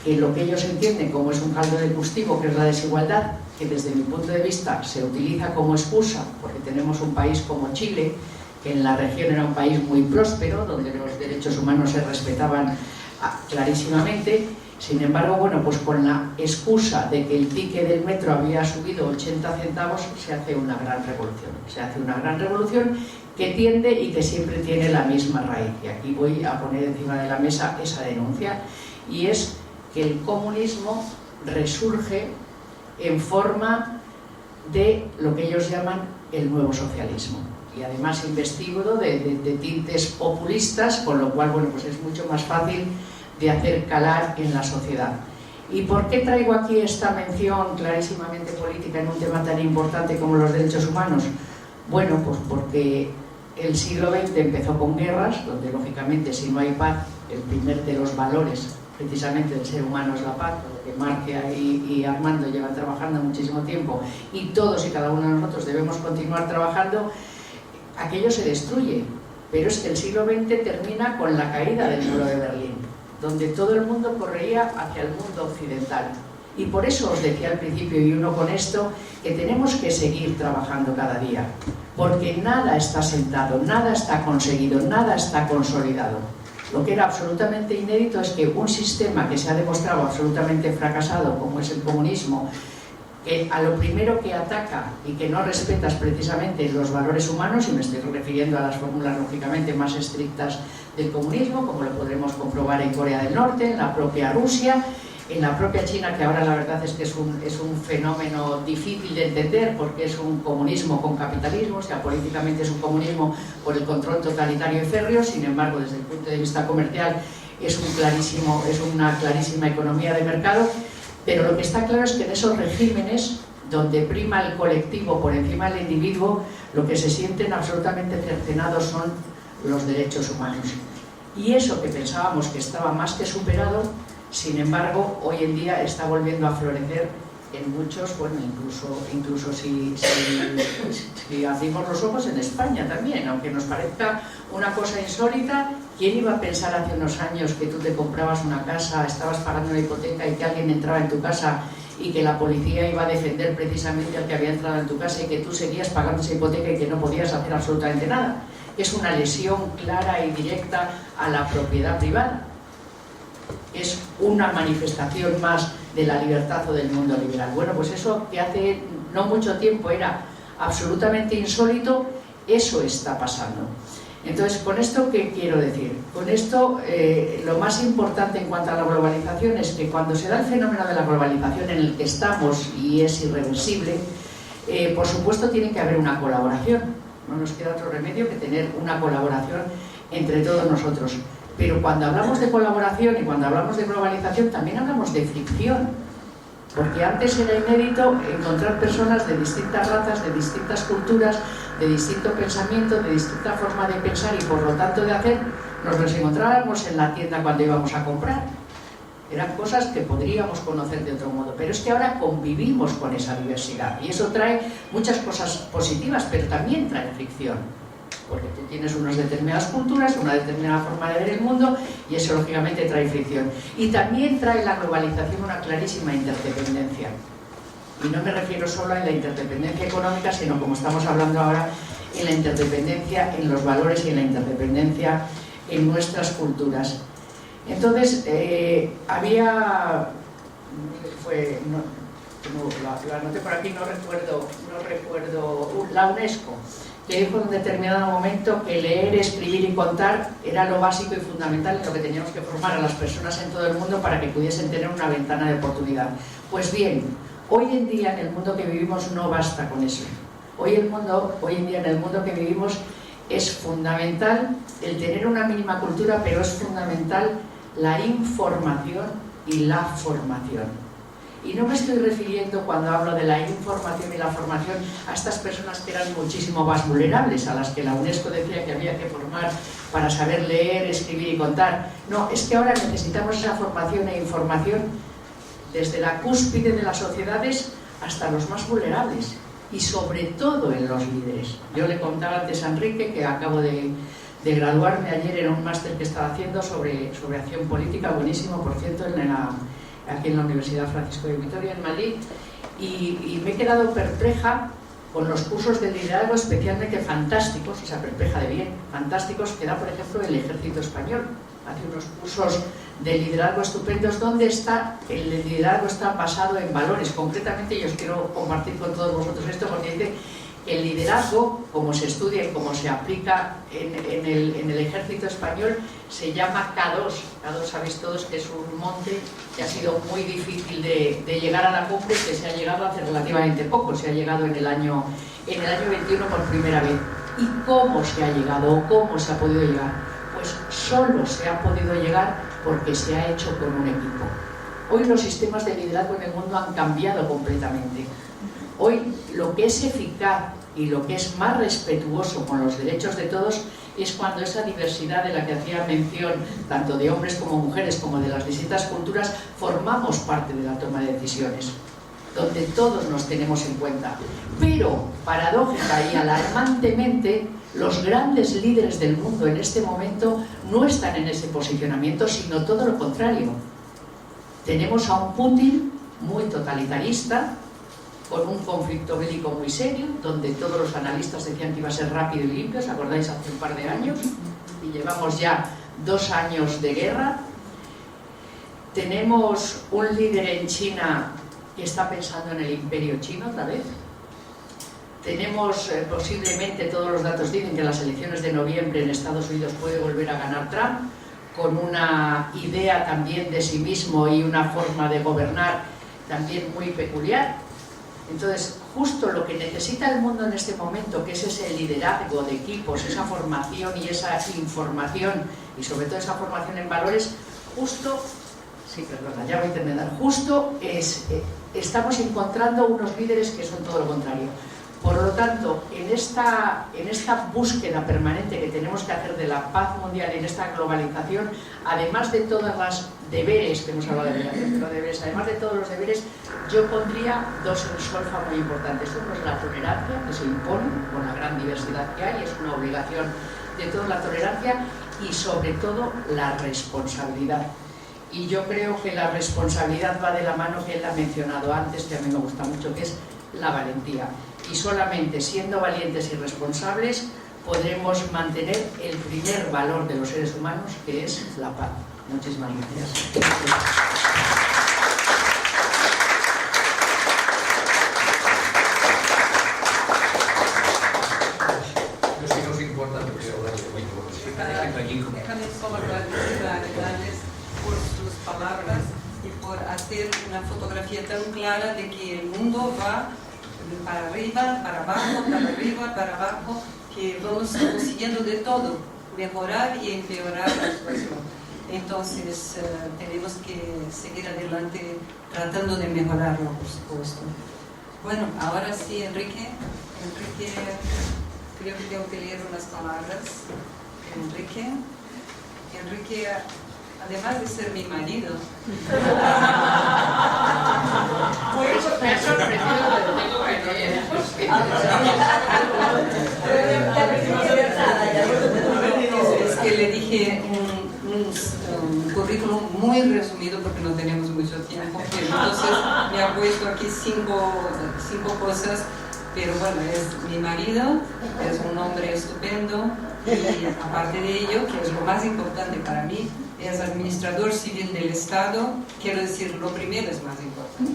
que lo que ellos entienden como es un caldo de cultivo, que es la desigualdad, que desde mi punto de vista se utiliza como excusa, porque tenemos un país como Chile, que en la región era un país muy próspero, donde los derechos humanos se respetaban clarísimamente. Sin embargo, bueno, pues con la excusa de que el ticket del metro había subido 80 centavos, se hace una gran revolución. Se hace una gran revolución que tiende y que siempre tiene la misma raíz. Y aquí voy a poner encima de la mesa esa denuncia, y es que el comunismo resurge en forma de lo que ellos llaman el nuevo socialismo, y además investido de tintes populistas, con lo cual, bueno, pues es mucho más fácil de hacer calar en la sociedad. ¿Y por qué traigo aquí esta mención clarísimamente política en un tema tan importante como los derechos humanos? Bueno, pues porque el siglo XX empezó con guerras, donde lógicamente si no hay paz, el primer de los valores precisamente del ser humano es la paz, lo que Marcia y Armando llevan trabajando muchísimo tiempo, y todos y cada uno de nosotros debemos continuar trabajando. Aquello se destruye, pero es que el siglo XX termina con la caída del muro de Berlín, donde todo el mundo corría hacia el mundo occidental. Y por eso os decía al principio, y uno con esto, que tenemos que seguir trabajando cada día, porque nada está sentado, nada está conseguido, nada está consolidado. Lo que era absolutamente inédito es que un sistema que se ha demostrado absolutamente fracasado, como es el comunismo, que a lo primero que ataca y que no respetas precisamente los valores humanos, y me estoy refiriendo a las fórmulas lógicamente más estrictas del comunismo, como lo podremos comprobar en Corea del Norte, en la propia Rusia, en la propia China, que ahora la verdad es que es un fenómeno difícil de entender, porque es un comunismo con capitalismo, o sea, políticamente es un comunismo por el control totalitario y férreo. Sin embargo, desde el punto de vista comercial es una clarísima economía de mercado. Pero lo que está claro es que en esos regímenes, donde prima el colectivo por encima del individuo, lo que se sienten absolutamente cercenados son los derechos humanos. Y eso que pensábamos que estaba más que superado, sin embargo, hoy en día está volviendo a florecer en muchos, bueno, incluso si abrimos los ojos en España también, aunque nos parezca una cosa insólita. ¿Quién iba a pensar hace unos años que tú te comprabas una casa, estabas pagando una hipoteca y que alguien entraba en tu casa y que la policía iba a defender precisamente al que había entrado en tu casa y que tú seguías pagando esa hipoteca y que no podías hacer absolutamente nada? Es una lesión clara y directa a la propiedad privada. Es una manifestación más de la libertad o del mundo liberal. Bueno, pues eso que hace no mucho tiempo era absolutamente insólito, eso está pasando. Entonces, ¿con esto qué quiero decir? Con esto, lo más importante en cuanto a la globalización es que cuando se da el fenómeno de la globalización en el que estamos y es irreversible, por supuesto tiene que haber una colaboración. No nos queda otro remedio que tener una colaboración entre todos nosotros. Pero cuando hablamos de colaboración y cuando hablamos de globalización también hablamos de fricción, porque antes era inédito encontrar personas de distintas razas, de distintas culturas, de distinto pensamiento, de distinta forma de pensar y por lo tanto de hacer. Nos los encontrábamos en la tienda cuando íbamos a comprar. Eran cosas que podríamos conocer de otro modo, pero es que ahora convivimos con esa diversidad y eso trae muchas cosas positivas, pero también trae fricción. porque tú tienes unas determinadas culturas, una determinada forma de ver el mundo y eso lógicamente trae fricción. Y también trae la globalización una clarísima interdependencia. Y no me refiero solo a la interdependencia económica, sino, como estamos hablando ahora, en la interdependencia en los valores y en la interdependencia en nuestras culturas. Entonces, la anoté por aquí, no recuerdo, la UNESCO, que dijo en un determinado momento que leer, escribir y contar era lo básico y fundamental en lo que teníamos que formar a las personas en todo el mundo para que pudiesen tener una ventana de oportunidad. Pues bien, hoy en día en el mundo que vivimos no basta con eso. Hoy en día en el mundo que vivimos es fundamental el tener una mínima cultura, pero es fundamental la información y la formación. Y no me estoy refiriendo, cuando hablo de la información y la formación, a estas personas que eran muchísimo más vulnerables, a las que la UNESCO decía que había que formar para saber leer, escribir y contar. No, es que ahora necesitamos esa formación e información desde la cúspide de las sociedades hasta los más vulnerables, y sobre todo en los líderes. Yo le contaba antes a Enrique que acabo de graduarme ayer en un máster que estaba haciendo sobre acción política, buenísimo, por cierto, aquí en la Universidad Francisco de Vitoria, en Madrid, y me he quedado perpleja con los cursos de liderazgo especialmente fantásticos, o sea, perpleja de bien, fantásticos, que da, por ejemplo, el Ejército Español. Hace unos cursos de liderazgo estupendos, donde el liderazgo está basado en valores. Concretamente, yo os quiero compartir con todos vosotros esto, porque dice que el liderazgo, como se estudia y como se aplica en el Ejército Español, se llama K2. K2 sabéis todos que es un monte que ha sido muy difícil de llegar a la cumbre, que se ha llegado hace relativamente poco, se ha llegado en el año 21 por primera vez. ¿Y cómo se ha llegado o cómo se ha podido llegar? Pues solo se ha podido llegar porque se ha hecho con un equipo. Hoy los sistemas de liderazgo en el mundo han cambiado completamente. Hoy lo que es eficaz y lo que es más respetuoso con los derechos de todos es cuando esa diversidad de la que hacía mención, tanto de hombres como mujeres, como de las distintas culturas, formamos parte de la toma de decisiones, donde todos nos tenemos en cuenta. Pero, paradójica y alarmantemente, los grandes líderes del mundo en este momento no están en ese posicionamiento, sino todo lo contrario. Tenemos a un Putin muy totalitarista, con un conflicto bélico muy serio, donde todos los analistas decían que iba a ser rápido y limpio, ¿os acordáis? Hace un par de años, y llevamos ya 2 años de guerra. Tenemos un líder en China que está pensando en el imperio chino otra vez. Tenemos posiblemente, todos los datos dicen que en las elecciones de noviembre en Estados Unidos puede volver a ganar Trump, con una idea también de sí mismo y una forma de gobernar también muy peculiar. Entonces, justo lo que necesita el mundo en este momento, que es ese liderazgo de equipos, esa formación y esa información, y sobre todo esa formación en valores, justo estamos encontrando unos líderes que son todo lo contrario. Por lo tanto, en esta búsqueda permanente que tenemos que hacer de la paz mundial, en esta globalización, además de todas las deberes, que hemos hablado de deberes, además de todos los deberes, yo pondría 2 en solfa muy importantes. Uno es la tolerancia, que se impone con la gran diversidad que hay, es una obligación de toda la tolerancia, y sobre todo la responsabilidad. Y yo creo que la responsabilidad va de la mano, que él ha mencionado antes, que a mí me gusta mucho, que es la valentía. Y solamente siendo valientes y responsables podremos mantener el primer valor de los seres humanos, que es la paz. Muchísimas gracias. Yo sí nos importa, Déjame solo agradecerles por sus palabras y por hacer una fotografía tan clara de que el mundo va para arriba, para abajo, para arriba, para abajo, que vamos consiguiendo de todo, mejorar y empeorar la situación. Entonces tenemos que seguir adelante tratando de mejorarlo, por supuesto. Bueno, ahora sí, Enrique, creo que tengo que leer unas palabras. Enrique, además de ser mi marido, Me ha sorprendido, pero tengo que leer. dije un currículum muy resumido porque no tenemos mucho tiempo, entonces me ha puesto aquí cinco cosas, pero bueno, es mi marido, es un hombre estupendo y aparte de ello, que es lo más importante para mí, es administrador civil del Estado. Quiero decir, lo primero es más importante.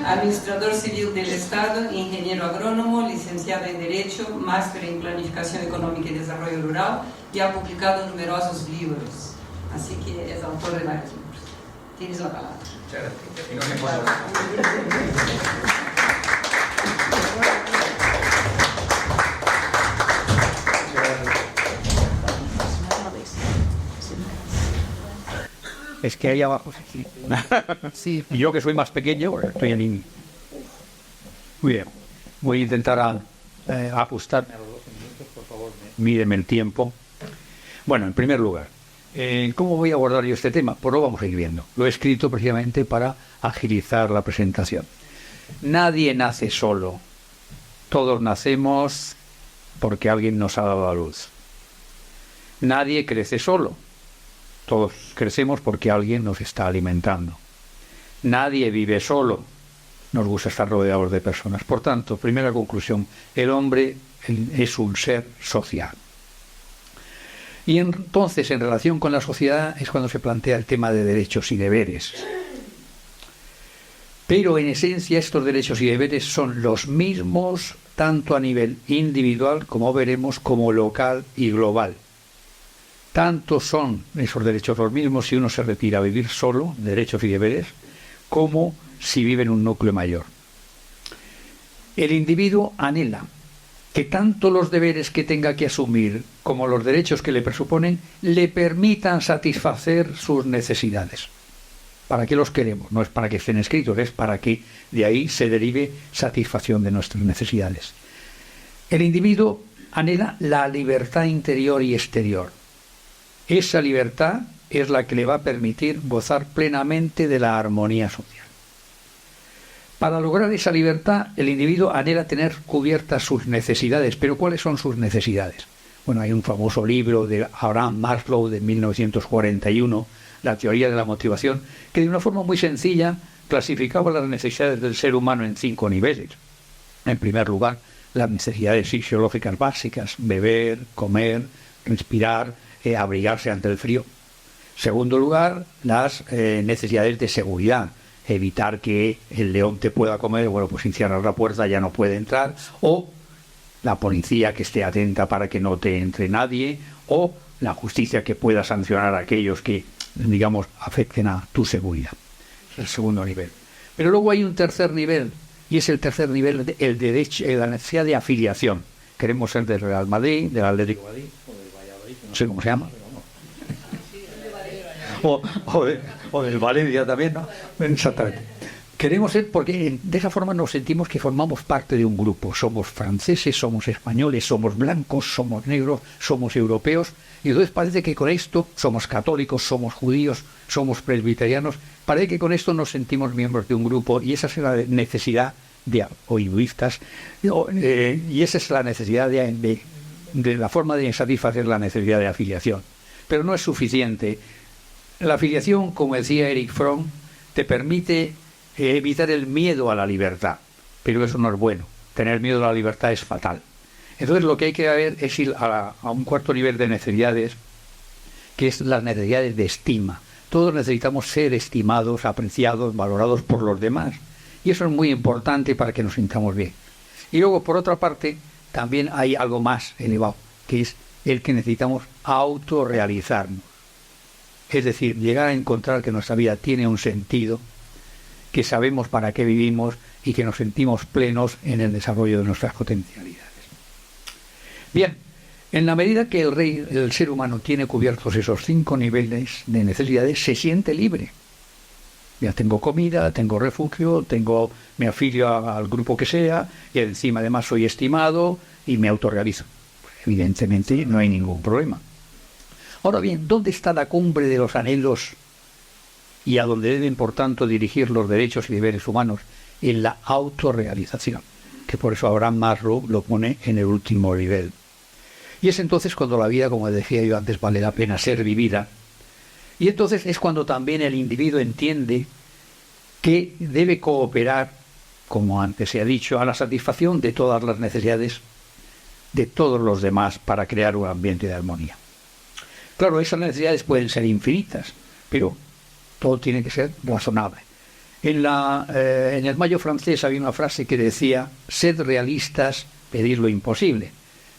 Administrador civil del Estado, ingeniero agrónomo, licenciado en Derecho, máster en Planificación Económica y Desarrollo Rural, y ha publicado numerosos libros. Así que es autor de varios libros. Tienes la palabra. Muchas gracias. Y no me puedo. Es que ahí abajo sí. Y yo que soy más pequeño, estoy en línea. Muy bien. Voy a intentar ajustarme a los 12 minutos, por favor. Mídeme el tiempo. Bueno, en primer lugar, ¿cómo voy a abordar yo este tema? Pues lo vamos a ir viendo. Lo he escrito precisamente para agilizar la presentación. Nadie nace solo. Todos nacemos porque alguien nos ha dado a luz. Nadie crece solo. Todos crecemos porque alguien nos está alimentando. Nadie vive solo. Nos gusta estar rodeados de personas. Por tanto, primera conclusión, el hombre es un ser social. Y entonces, en relación con la sociedad, es cuando se plantea el tema de derechos y deberes. Pero en esencia estos derechos y deberes son los mismos tanto a nivel individual, como veremos, como local y global. Tanto son esos derechos los mismos si uno se retira a vivir solo, derechos y deberes, como si vive en un núcleo mayor. El individuo anhela que tanto los deberes que tenga que asumir como los derechos que le presuponen le permitan satisfacer sus necesidades. ¿Para qué los queremos? No es para que estén escritos, es para que de ahí se derive satisfacción de nuestras necesidades. El individuo anhela la libertad interior y exterior. Esa libertad es la que le va a permitir gozar plenamente de la armonía social. Para lograr esa libertad, el individuo anhela tener cubiertas sus necesidades. ¿Pero cuáles son sus necesidades? Bueno, hay un famoso libro de Abraham Maslow de 1941, La teoría de la motivación, que de una forma muy sencilla clasificaba las necesidades del ser humano en 5 niveles. En primer lugar, las necesidades fisiológicas básicas: beber, comer, respirar, abrigarse ante el frío. Segundo lugar, las necesidades de seguridad: evitar que el león te pueda comer, bueno, pues sin cerrar la puerta ya no puede entrar, o la policía que esté atenta para que no te entre nadie, o la justicia que pueda sancionar a aquellos que, digamos, afecten a tu seguridad. Es el segundo nivel. Pero luego hay un tercer nivel, y es el tercer nivel, el derecho, la necesidad de afiliación. Queremos ser del Real Madrid, del Atlético de Madrid, o del Valladolid, no sé cómo se llama, o del Valencia también, ¿no? Exactamente. Queremos ser, porque de esa forma nos sentimos que formamos parte de un grupo. Somos franceses, somos españoles, somos blancos, somos negros, somos europeos, y entonces parece que con esto somos católicos, somos judíos, somos presbiterianos, parece que con esto nos sentimos miembros de un grupo, y esa es la necesidad o hinduistas, y esa es la necesidad de la forma de satisfacer la necesidad de afiliación. Pero no es suficiente. La afiliación, como decía Erich Fromm, te permite evitar el miedo a la libertad, pero eso no es bueno. Tener miedo a la libertad es fatal. Entonces lo que hay que ver es ir a un cuarto nivel de necesidades, que es las necesidades de estima. Todos necesitamos ser estimados, apreciados, valorados por los demás, y eso es muy importante para que nos sintamos bien. Y luego, por otra parte, también hay algo más elevado, que es el que necesitamos autorrealizarnos. Es decir, llegar a encontrar que nuestra vida tiene un sentido, que sabemos para qué vivimos y que nos sentimos plenos en el desarrollo de nuestras potencialidades. Bien, en la medida que el ser humano tiene cubiertos esos 5 niveles de necesidades, se siente libre. Ya tengo comida, tengo refugio, me afilio al grupo que sea, y encima además soy estimado y me autorrealizo. Evidentemente no hay ningún problema. Ahora bien, ¿dónde está la cumbre de los anhelos y a dónde deben, por tanto, dirigir los derechos y deberes humanos? En la autorrealización, que por eso Abraham Maslow lo pone en el último nivel. Y es entonces cuando la vida, como decía yo antes, vale la pena ser vivida. Y entonces es cuando también el individuo entiende que debe cooperar, como antes se ha dicho, a la satisfacción de todas las necesidades de todos los demás para crear un ambiente de armonía. Claro, esas necesidades pueden ser infinitas, pero todo tiene que ser razonable. En el Mayo francés había una frase que decía: sed realistas, pedid lo imposible.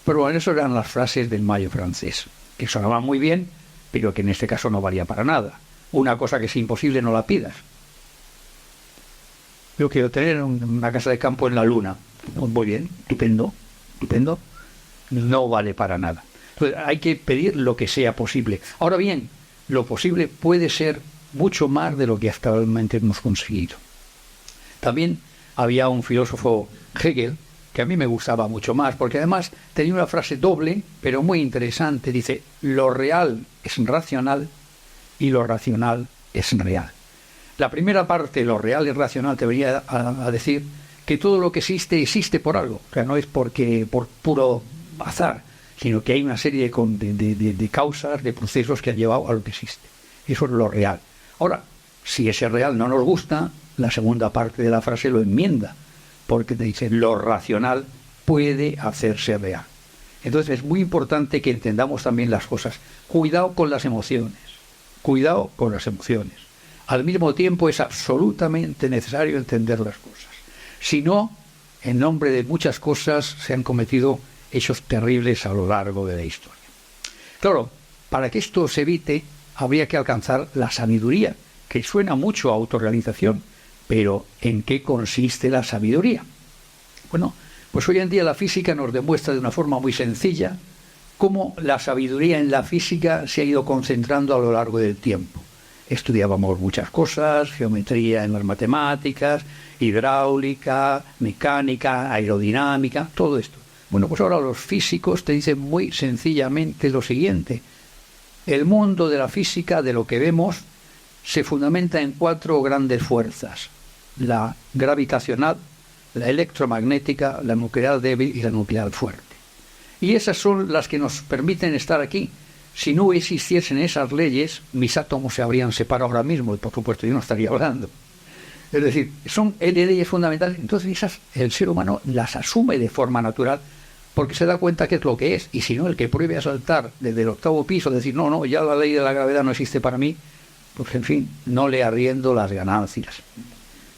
Pero bueno, eso eran las frases del Mayo francés, que sonaban muy bien, pero que en este caso no valía para nada. Una cosa que es imposible no la pidas. Yo quiero tener una casa de campo en la luna. Muy bien, estupendo, estupendo. No vale para nada. Entonces, hay que pedir lo que sea posible. Ahora bien, lo posible puede ser mucho más de lo que actualmente hemos conseguido. También había un filósofo, Hegel, que a mí me gustaba mucho más, porque además tenía una frase doble, pero muy interesante. Dice: lo real es racional y lo racional es real. La primera parte, lo real y racional, te venía a decir que todo lo que existe, existe por algo. O sea, no es por puro azar, sino que hay una serie de causas, de procesos que han llevado a lo que existe. Eso es lo real. Ahora, si ese real no nos gusta, la segunda parte de la frase lo enmienda, porque te dice: lo racional puede hacerse real. Entonces es muy importante que entendamos también las cosas. Cuidado con las emociones. Cuidado con las emociones. Al mismo tiempo es absolutamente necesario entender las cosas. Si no, en nombre de muchas cosas se han cometido hechos terribles a lo largo de la historia. Claro, para que esto se evite, habría que alcanzar la sabiduría, que suena mucho a autorrealización. Pero, ¿en qué consiste la sabiduría? Bueno, pues hoy en día la física nos demuestra de una forma muy sencilla cómo la sabiduría en la física se ha ido concentrando a lo largo del tiempo. Estudiábamos muchas cosas: geometría en las matemáticas, hidráulica, mecánica, aerodinámica, todo esto. Bueno, pues ahora los físicos te dicen muy sencillamente lo siguiente: el mundo de la física, de lo que vemos, se fundamenta en 4 grandes fuerzas: la gravitacional, la electromagnética, la nuclear débil y la nuclear fuerte. Y esas son las que nos permiten estar aquí. Si no existiesen esas leyes, mis átomos se habrían separado ahora mismo, y por supuesto yo no estaría hablando. Es decir, son leyes fundamentales. Entonces esas el ser humano las asume de forma natural, porque se da cuenta que es lo que es. Y si no, el que pruebe a saltar desde el 8º piso, decir: no, ya la ley de la gravedad no existe para mí, pues en fin, no le arriendo las ganancias,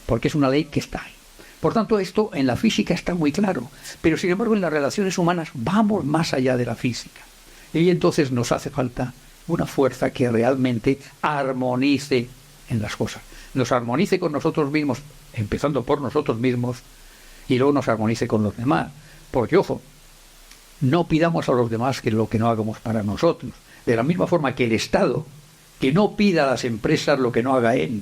porque es una ley que está ahí. Por tanto, esto en la física está muy claro, pero sin embargo en las relaciones humanas vamos más allá de la física. Y entonces nos hace falta una fuerza que realmente armonice en las cosas. Nos armonice con nosotros mismos, empezando por nosotros mismos, y luego nos armonice con los demás. Porque, ojo, no pidamos a los demás que lo que no hagamos para nosotros. De la misma forma que el Estado, que no pida a las empresas lo que no haga él.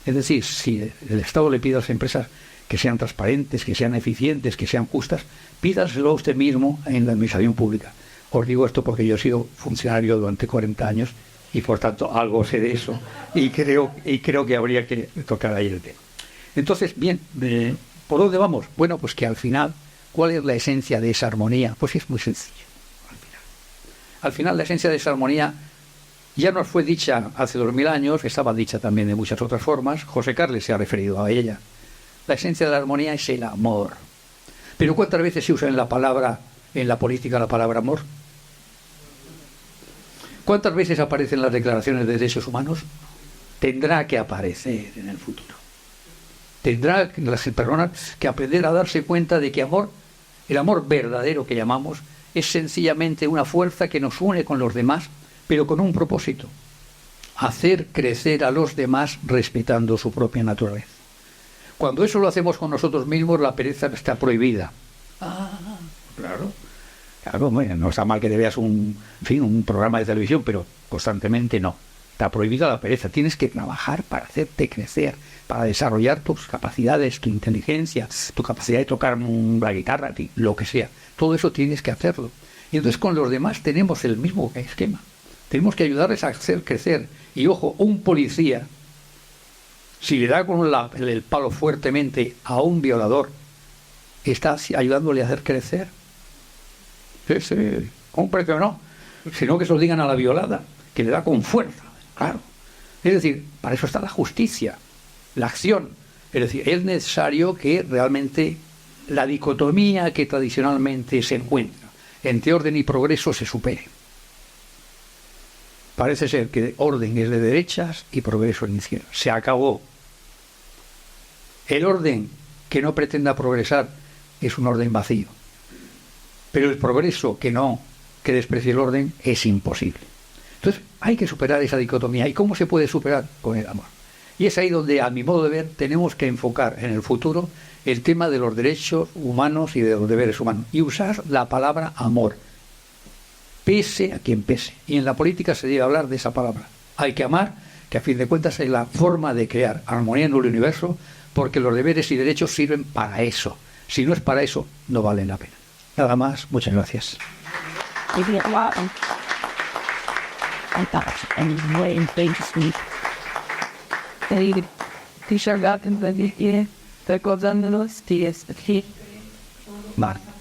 Es decir, si el Estado le pide a las empresas que sean transparentes, que sean eficientes, que sean justas, pídaselo a usted mismo en la administración pública. Os digo esto porque yo he sido funcionario durante 40 años y por tanto algo sé de eso, y creo que habría que tocar ahí el tema. Entonces, bien, ¿por dónde vamos? Bueno, pues que al final, ¿cuál es la esencia de esa armonía? Pues es muy sencillo. Al final la esencia de esa armonía ya nos fue dicha hace 2000 años, estaba dicha también de muchas otras formas. José Carles se ha referido a ella. La esencia de la armonía es el amor. Pero ¿cuántas veces se usa en la política la palabra amor? ¿Cuántas veces aparece en las declaraciones de derechos humanos? Tendrá que aparecer en el futuro. Tendrá las personas que aprender a darse cuenta de que el amor verdadero que llamamos, es sencillamente una fuerza que nos une con los demás, pero con un propósito: hacer crecer a los demás respetando su propia naturaleza. Cuando eso lo hacemos con nosotros mismos, la pereza está prohibida. Claro, bueno, no está mal que te veas un programa de televisión, pero constantemente no. Está prohibida la pereza. Tienes que trabajar para hacerte crecer, para desarrollar tus capacidades, tu inteligencia, tu capacidad de tocar la guitarra, lo que sea. Todo eso tienes que hacerlo. Y entonces con los demás tenemos el mismo esquema. Tenemos que ayudarles a hacer crecer. Y ojo, un policía, si le da con el palo fuertemente a un violador, está ayudándole a hacer crecer. Sí, sí, hombre que no. Sino que se lo digan a la violada, que le da con fuerza, claro. Es decir, para eso está la justicia, la acción. Es decir, es necesario que realmente la dicotomía que tradicionalmente se encuentra entre orden y progreso se supere. Parece ser que orden es de derechas y progreso es de izquierdas. Se acabó. El orden que no pretenda progresar es un orden vacío. Pero el progreso que desprecie el orden es imposible. Entonces hay que superar esa dicotomía. ¿Y cómo se puede superar? Con el amor. Y es ahí donde, a mi modo de ver, tenemos que enfocar en el futuro el tema de los derechos humanos y de los deberes humanos. Y usar la palabra amor, pese a quien pese. Y en la política se debe hablar de esa palabra. Hay que amar, que a fin de cuentas es la forma de crear armonía en el universo, porque los deberes y derechos sirven para eso. Si no es para eso, no valen la pena. Nada más, muchas gracias.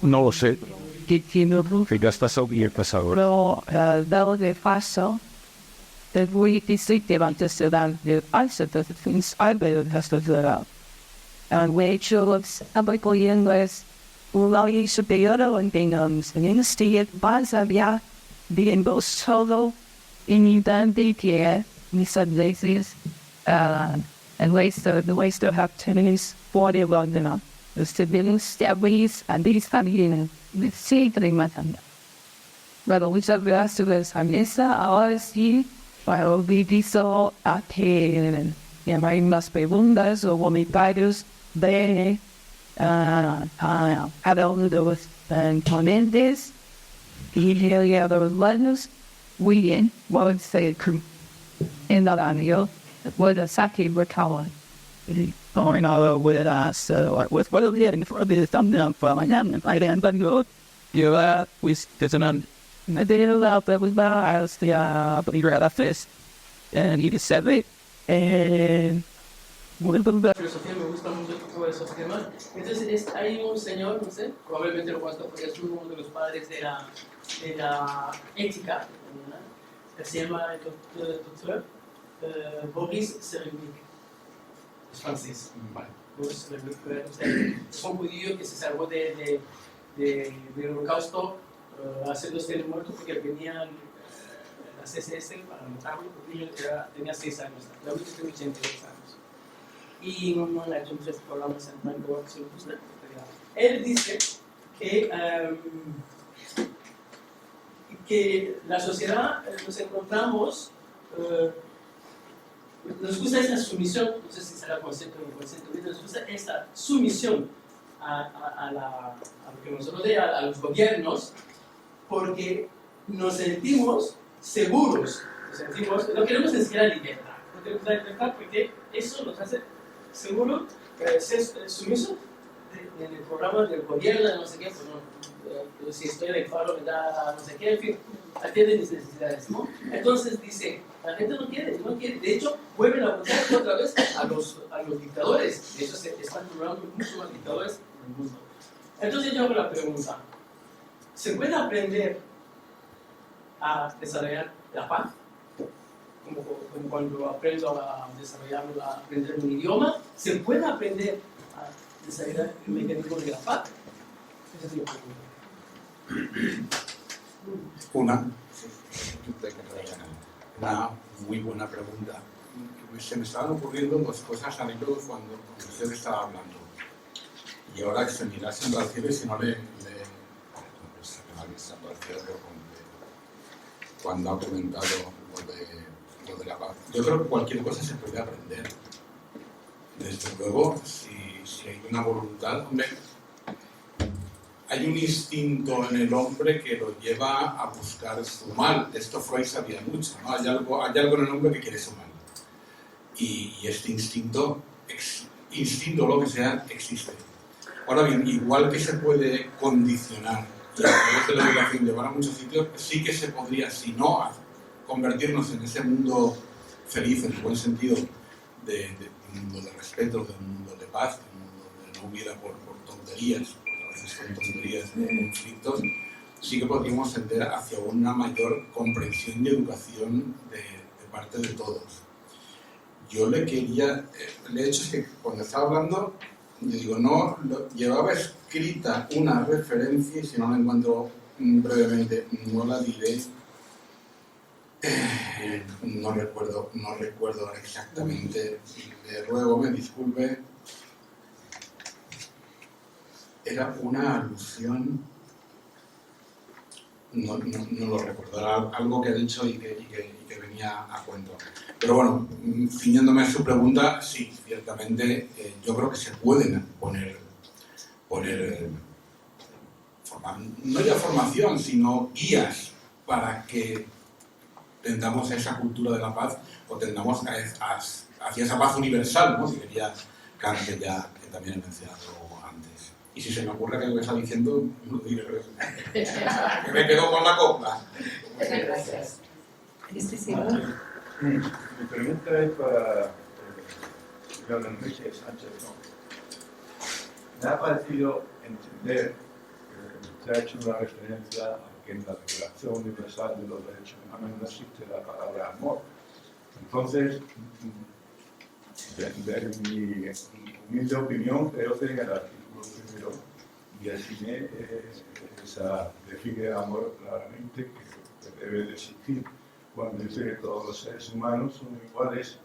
No lo sé. Que ya está bien pasado. Pero dado de paso, es muy difícil antes de dar el paso, entonces de hecho, los apoyando es un lado superior a lo que tenemos. En este vas allá, viendo solo inidante que mis iglesias, en vez de actividades por el orden. Los civiles de abril a 10 familias, sí, matando. Pero muchas gracias a mesa, ahora sí, para olvidar a que hay más preguntas o comentarios de cada uno de los ponentes y de los lados. Muy bien, vamos a hacer en el año, voy a sacar recaudo. Going all with us, with what we had for the thumbnail for my hand, I didn't go. You with the I didn't love that was my house, the leader at the fist, and he said it, and filosofía me gusta mucho todos esos temas. Entonces hay un señor, no sé, probablemente lo conozco porque es uno de los padres de la ética, ¿no? Que se llama el doctor Boris Cyrulnik. Es francés. Boris Cyrulnik es un judío que se salvó del holocausto haciendo ser muerto porque venían las SS para matarlo porque él tenía 6 años, la última tiene 82 años. Y no ha hecho muchos programas en Bangkok, él dice que la sociedad nos encontramos, nos gusta esta sumisión, no sé si será concepto o no concepto, nos gusta esta sumisión a lo que nos rodea, a los gobiernos, porque nos sentimos seguros, no queremos ni siquiera libertad, no queremos la libertad porque eso nos hace seguro, ser sumiso en el programa del gobierno, no sé qué, pues no, si estoy en el paro me da no sé qué, en fin, atiende mis necesidades, ¿no? Entonces dice, la gente no quiere, de hecho vuelven a votar otra vez a los dictadores, de hecho se están logrando muchos más dictadores en el mundo. Entonces yo hago la pregunta, ¿se puede aprender a desarrollar la paz? Como cuando aprendo a aprender un idioma, ¿se puede aprender a desarrollar el mecanismo de la paz? Esa es mi pregunta. Una muy buena pregunta. Se me estaban ocurriendo 2 cosas a mí cuando usted estaba hablando. Y ahora que se mirasen al cielo y si no le cuando ha comentado lo de la paz. Yo creo que cualquier cosa se puede aprender. Desde luego, si hay una voluntad, hombre, hay un instinto en el hombre que lo lleva a buscar su mal. Esto Freud sabía mucho, ¿no? Hay algo en el hombre que quiere su mal. Y este instinto lo que sea, existe. Ahora bien, igual que se puede condicionar y a través de la educación llevar a muchos sitios, sí que se podría, si no, convertirnos en ese mundo feliz, en el buen sentido, de un mundo de respeto, de un mundo de paz, de un mundo de no hubiera por tonterías, a veces con tonterías de conflictos, sí que podríamos tender hacia una mayor comprensión y educación de parte de todos. Yo le quería, el hecho es que cuando estaba hablando, yo digo, no, llevaba escrita una referencia y si no la encuentro brevemente, no la diré. No recuerdo exactamente, le ruego me disculpe. Era una alusión, no lo recuerdo, era algo que ha dicho y que venía a cuento. Pero bueno, ciñéndome a su pregunta, sí, ciertamente yo creo que se pueden poner no ya formación, sino guías para que tendamos esa cultura de la paz o tendamos hacia esa paz universal, ¿no? Que quería Kant, que también he mencionado antes. Y si se me ocurre que lo que está diciendo, no diré que me quedo con la copla. Muchas gracias. Mi pregunta es para Don Enrique Sánchez. Me ha parecido entender que se ha hecho una referencia a que en la Declaración Universal de los Derechos Humanos no existe la palabra amor. Entonces, en mi humilde opinión, creo que en el artículo primero define amor claramente, que debe de existir cuando dice que todos los seres humanos son iguales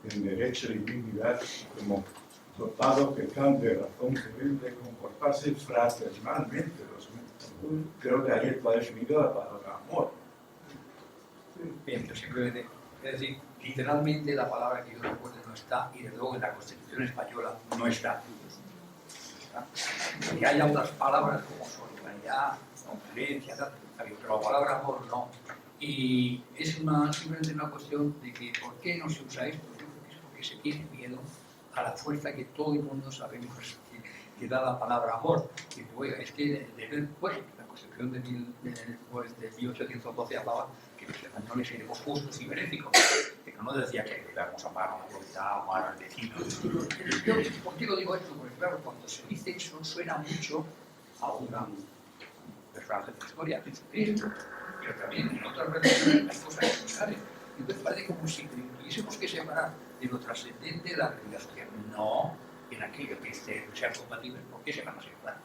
en derecho y dignidad, como dotados que están de razón civil de comportarse fraternalmente. Creo que ahí está definida la palabra amor. Bien, yo simplemente, es decir, literalmente la palabra que yo recuerdo no está, y desde luego en la Constitución española no está. Y hay otras palabras como solidaridad, conferencia, tal, pero la palabra amor no. Y es simplemente una cuestión de que ¿por qué no se usa esto? Yo creo que es porque se tiene miedo a la fuerza que todo el mundo sabemos que da la palabra amor. Y oiga, es que la Constitución de 1812 hablaba que los españoles éramos justos y benéficos, pero no decía que debíamos amar a la voluntad, amar al vecino. ¿Por qué lo digo esto? Porque claro, cuando se dice eso suena mucho a un gran personaje de la historia, Jesucristo, pero también en otras religiones hay cosas similares. Entonces parece como si tuviésemos que separar de lo trascendente de la realidad social. No, en aquello que sea compatible, ¿por qué se van a separar?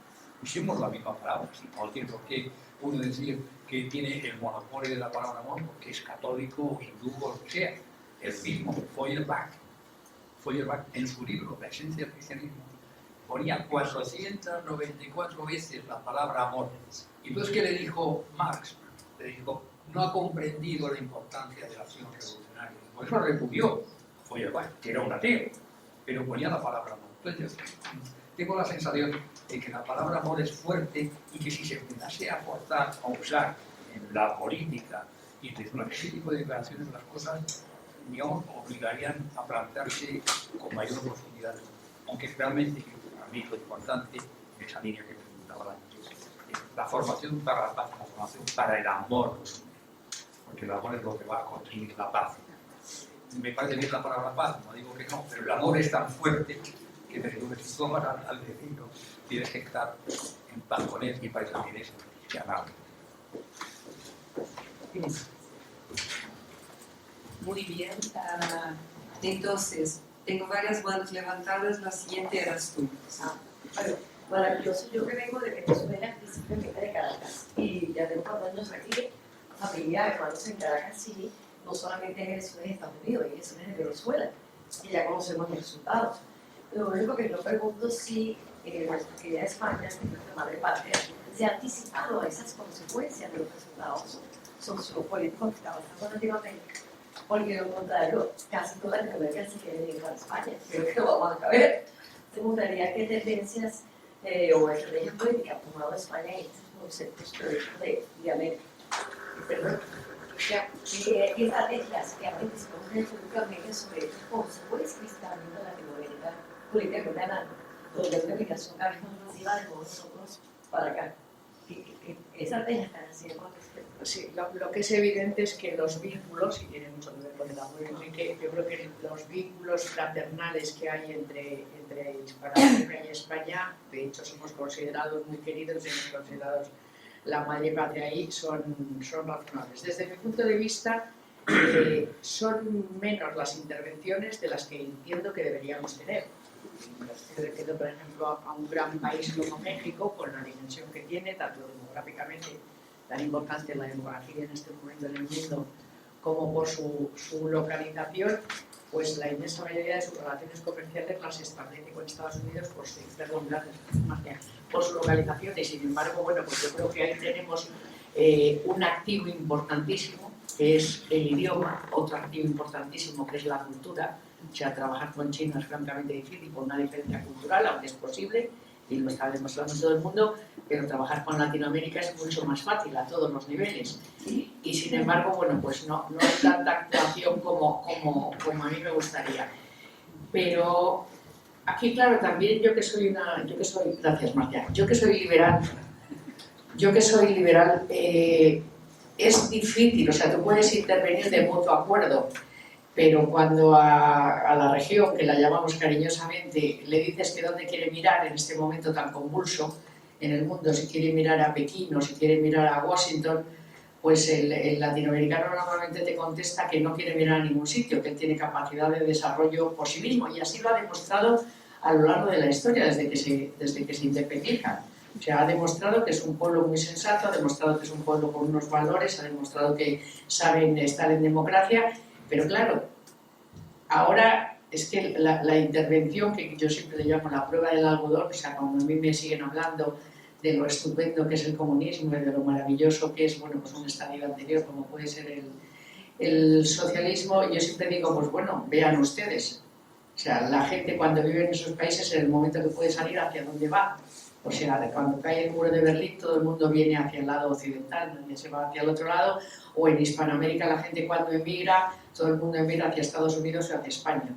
Usemos la misma palabra, sin cualquier por qué uno decir que tiene el monopolio de la palabra amor porque es católico, hindú o lo que sea. El mismo Feuerbach en su libro, La esencia del cristianismo, ponía 494 veces la palabra amor. Y entonces, ¿qué le dijo Marx? Le dijo, no ha comprendido la importancia de la acción revolucionaria. Por eso repudió Feuerbach, que era un ateo, pero ponía la palabra amor. Entonces, tengo la sensación de que la palabra amor es fuerte y que si se empezase a forzar a usar en la política y de ese tipo de declaraciones, las cosas no obligarían a plantearse con mayor profundidad. Aunque realmente, para mí lo importante, en esa línea que preguntaba antes, es la formación para la paz, la formación para el amor, porque el amor es lo que va a construir la paz. Me parece bien la palabra paz, no digo que no, pero el amor es tan fuerte que desde que si tomas al vecino tienes que estar en paz con él y para eso tienes que amar. Muy bien. Entonces, tengo varias manos levantadas. La siguiente eras tú. Maravilloso. Yo que vengo de Venezuela, principalmente de Caracas, y ya tengo 4 años aquí, familia, hermanos en Caracas, sí, no solamente en Venezuela y Estados Unidos, hay Venezuela de Venezuela, y ya conocemos los resultados. Lo único que yo pregunto si nuestra querida España, nuestra madre patria, se ha anticipado a esas consecuencias de los resultados sociopolíticos que estaban pasando últimamente. Porque de lo contrario, casi toda Latinoamérica se quiere ir para España, pero que lo vamos a ver. Me gustaría qué tendencias o estrategias políticas ha tomado España en estos conceptos políticos de América. Perdón. ¿Qué estrategias que han anticipado políticamente sobre estas consecuencias que está viendo Latinoamérica políticamente hablando, donde hay una migración cada vez más masiva de nosotros para acá? ¿Qué estrategias están haciendo al respecto? Sí, lo que es evidente es que los vínculos, y tiene mucho que ver con el amor, Enrique, yo creo que los vínculos fraternales que hay entre Hispanoamérica y España, de hecho somos considerados muy queridos y somos considerados la madre patria ahí son razonables. Desde mi punto de vista, son menos las intervenciones de las que entiendo que deberíamos tener. Me refiero, por ejemplo, a un gran país como México, con la dimensión que tiene, tanto demográficamente, tan importante la demografía en este momento en el mundo, como por su localización, pues la inmensa mayoría de sus relaciones comerciales las establece con Estados Unidos por su localización, y sin embargo, bueno, pues yo creo que ahí tenemos un activo importantísimo, que es el idioma, otro activo importantísimo, que es la cultura. O sea, trabajar con China es francamente difícil por una diferencia cultural, aunque es posible, y lo está demostrando en todo el mundo, pero trabajar con Latinoamérica es mucho más fácil a todos los niveles. Y sin embargo, bueno, pues no hay tanta actuación como a mí me gustaría. Pero aquí, claro, también gracias, Marcia, yo que soy liberal, es difícil, o sea, tú puedes intervenir de mutuo acuerdo, pero cuando a la región, que la llamamos cariñosamente, le dices que dónde quiere mirar en este momento tan convulso en el mundo, si quiere mirar a Pekín o si quiere mirar a Washington, pues el latinoamericano normalmente te contesta que no quiere mirar a ningún sitio, que él tiene capacidad de desarrollo por sí mismo, y así lo ha demostrado a lo largo de la historia, desde que se independiza. O sea, ha demostrado que es un pueblo muy sensato, ha demostrado que es un pueblo con unos valores, ha demostrado que saben estar en democracia. Pero claro, ahora es que la intervención, que yo siempre le llamo la prueba del algodón, o sea, cuando a mí me siguen hablando de lo estupendo que es el comunismo y de lo maravilloso que es, bueno, pues un estadio anterior como puede ser el socialismo, yo siempre digo, pues bueno, vean ustedes. O sea, la gente cuando vive en esos países, en el momento que puede salir, ¿hacia dónde va? O sea, cuando cae el muro de Berlín, todo el mundo viene hacia el lado occidental, nadie se va hacia el otro lado, o en Hispanoamérica la gente cuando emigra, todo el mundo emigra hacia Estados Unidos o hacia España.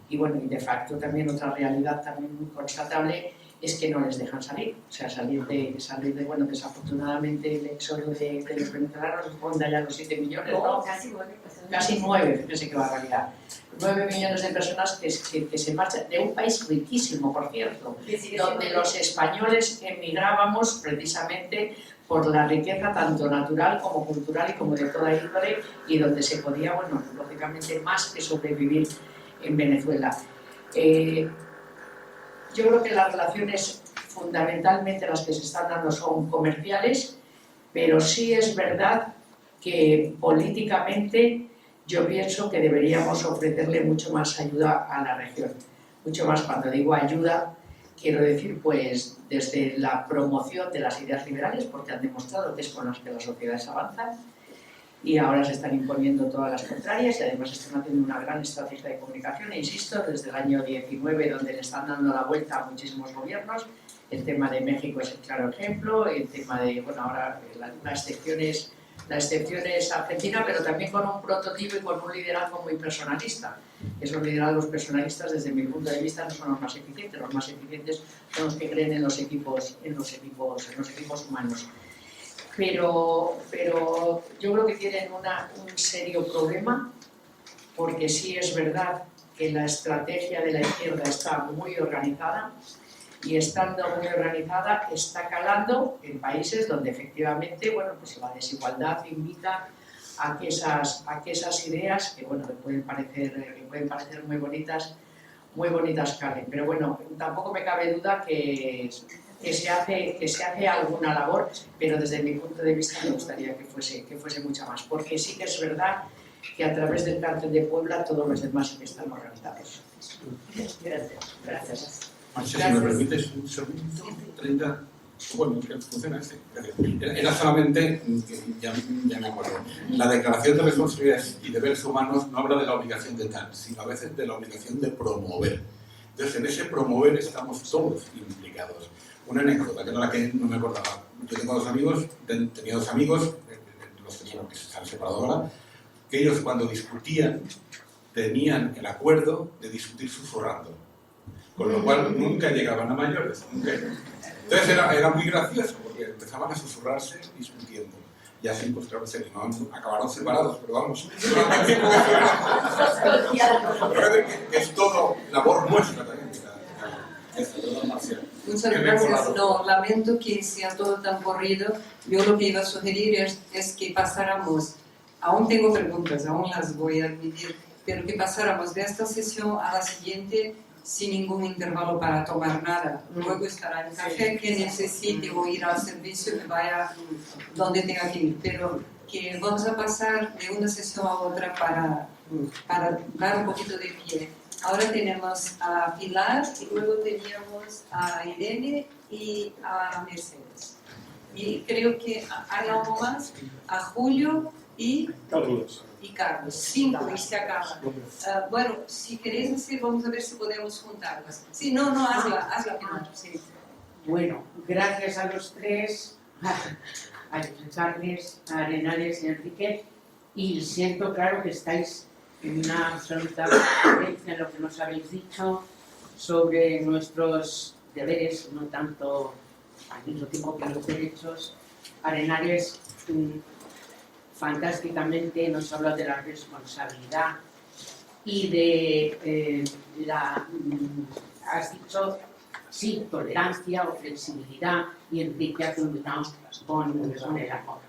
Y bueno, y de facto también otra realidad también muy constatable es que no les dejan salir. O sea, salir de bueno, desafortunadamente el éxodo de los venezolanos ronda ya los 7 millones, ¿no? Casi 9, fíjese qué barbaridad. 9 millones de personas que se marchan de un país riquísimo, por cierto, donde los españoles emigrábamos precisamente por la riqueza tanto natural como cultural y como de toda índole, y donde se podía, bueno, lógicamente más que sobrevivir en Venezuela. Yo creo que las relaciones fundamentalmente las que se están dando son comerciales, pero sí es verdad que políticamente yo pienso que deberíamos ofrecerle mucho más ayuda a la región. Mucho más, cuando digo ayuda, quiero decir, pues, desde la promoción de las ideas liberales, porque han demostrado que es con las que las sociedades avanzan, y ahora se están imponiendo todas las contrarias, y además están haciendo una gran estrategia de comunicación, e insisto, desde el año 19, donde le están dando la vuelta a muchísimos gobiernos. El tema de México es el claro ejemplo, el tema de, bueno, ahora la excepción es Argentina, pero también con un prototipo y con un liderazgo muy personalista. Esos liderazgos personalistas, desde mi punto de vista, no son los más eficientes. Los más eficientes son los que creen en los equipos humanos. Pero yo creo que tienen un serio problema, porque sí es verdad que la estrategia de la izquierda está muy organizada, y estando muy organizada está calando en países donde efectivamente, bueno, pues la desigualdad invita a que esas ideas, que bueno, que pueden parecer muy bonitas calen. Pero bueno, tampoco me cabe duda que se hace alguna labor, pero desde mi punto de vista me gustaría que fuese mucha más, porque sí que es verdad que a través del Cártel de Puebla todos los demás están organizados. Gracias. Marcia, si me permites un segundo, 30... Bueno, que funciona este. Era solamente, ya me acuerdo, la declaración de responsabilidades y deberes humanos no habla de la obligación de tal, sino a veces de la obligación de promover. Entonces, en ese promover estamos todos implicados. Una anécdota, que era la que no me acordaba. Yo tenía dos amigos, los que se han separado ahora, que ellos cuando discutían tenían el acuerdo de discutir susurrando, con lo cual nunca llegaban a mayores. Nunca. Entonces era muy gracioso, porque empezaban a susurrarse discutiendo. Y así, pues claro, acabaron separados, pero vamos. Que es todo labor nuestra también. Perdón, Marcia. Muchas gracias. No, lamento que sea todo tan corrido. Yo lo que iba a sugerir es que pasáramos, aún tengo preguntas, aún las voy a admitir, pero que pasáramos de esta sesión a la siguiente sin ningún intervalo para tomar nada. Luego estará el café, que necesite o ir al servicio, que vaya donde tenga que ir. Pero que vamos a pasar de una sesión a otra para dar un poquito de pie. Ahora tenemos a Pilar y luego teníamos a Irene y a Mercedes. Y creo que hay algo más, a Julio y Carlos. 5 y se acaba. Bueno, si queréis decir, vamos a ver si podemos juntarlas. Sí, no, hazla Pilar. Sí. Bueno, gracias a los tres, a Carles, a Arenales y a Enrique, y siento claro que estáis en una absoluta coherencia en lo que nos habéis dicho sobre nuestros deberes, no tanto al mismo tiempo que los derechos. Arenales fantásticamente nos habla de la responsabilidad y de has dicho, sí, tolerancia o flexibilidad, y Enrique ha combinado con el amor.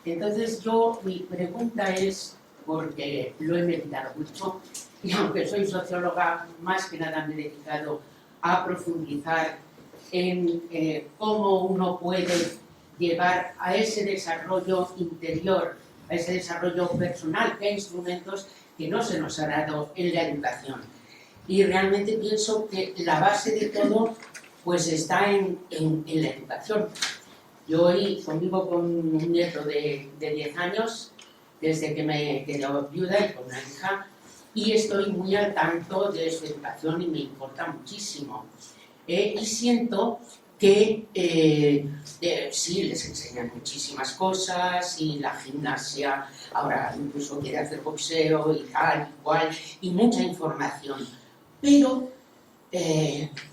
Entonces mi pregunta es, porque lo he meditado mucho, y aunque soy socióloga, más que nada me he dedicado a profundizar en cómo uno puede llegar a ese desarrollo interior, a ese desarrollo personal, que hay instrumentos que no se nos ha dado en la educación. Y realmente pienso que la base de todo pues está en la educación. Yo hoy convivo con un nieto de 10 años, desde que me quedé viuda y con una hija, y estoy muy al tanto de su educación y me importa muchísimo. Y siento que sí, les enseñan muchísimas cosas, y la gimnasia, ahora incluso quiere hacer boxeo y tal y cual, y mucha información. Pero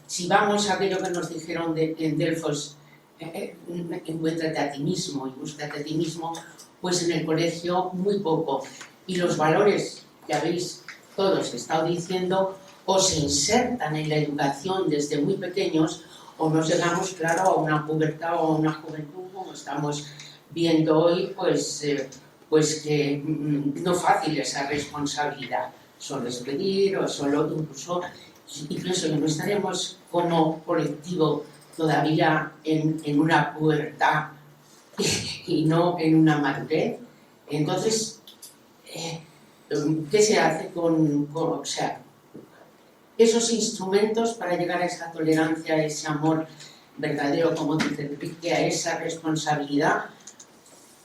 si vamos a aquello que nos dijeron en Delfos, encuéntrate a ti mismo y búscate a ti mismo, pues en el colegio muy poco. Y los valores que habéis todos estado diciendo o se insertan en la educación desde muy pequeños, o nos llegamos, claro, a una pubertad o a una juventud, como estamos viendo hoy, pues que no fácil esa responsabilidad. Solo es pedir, o solo incluso, y pienso que no estaremos como colectivo todavía en una pubertad y no en una madurez. Entonces, ¿qué se hace con o sea, esos instrumentos para llegar a esa tolerancia, a ese amor verdadero, como dice Enrique, a esa responsabilidad?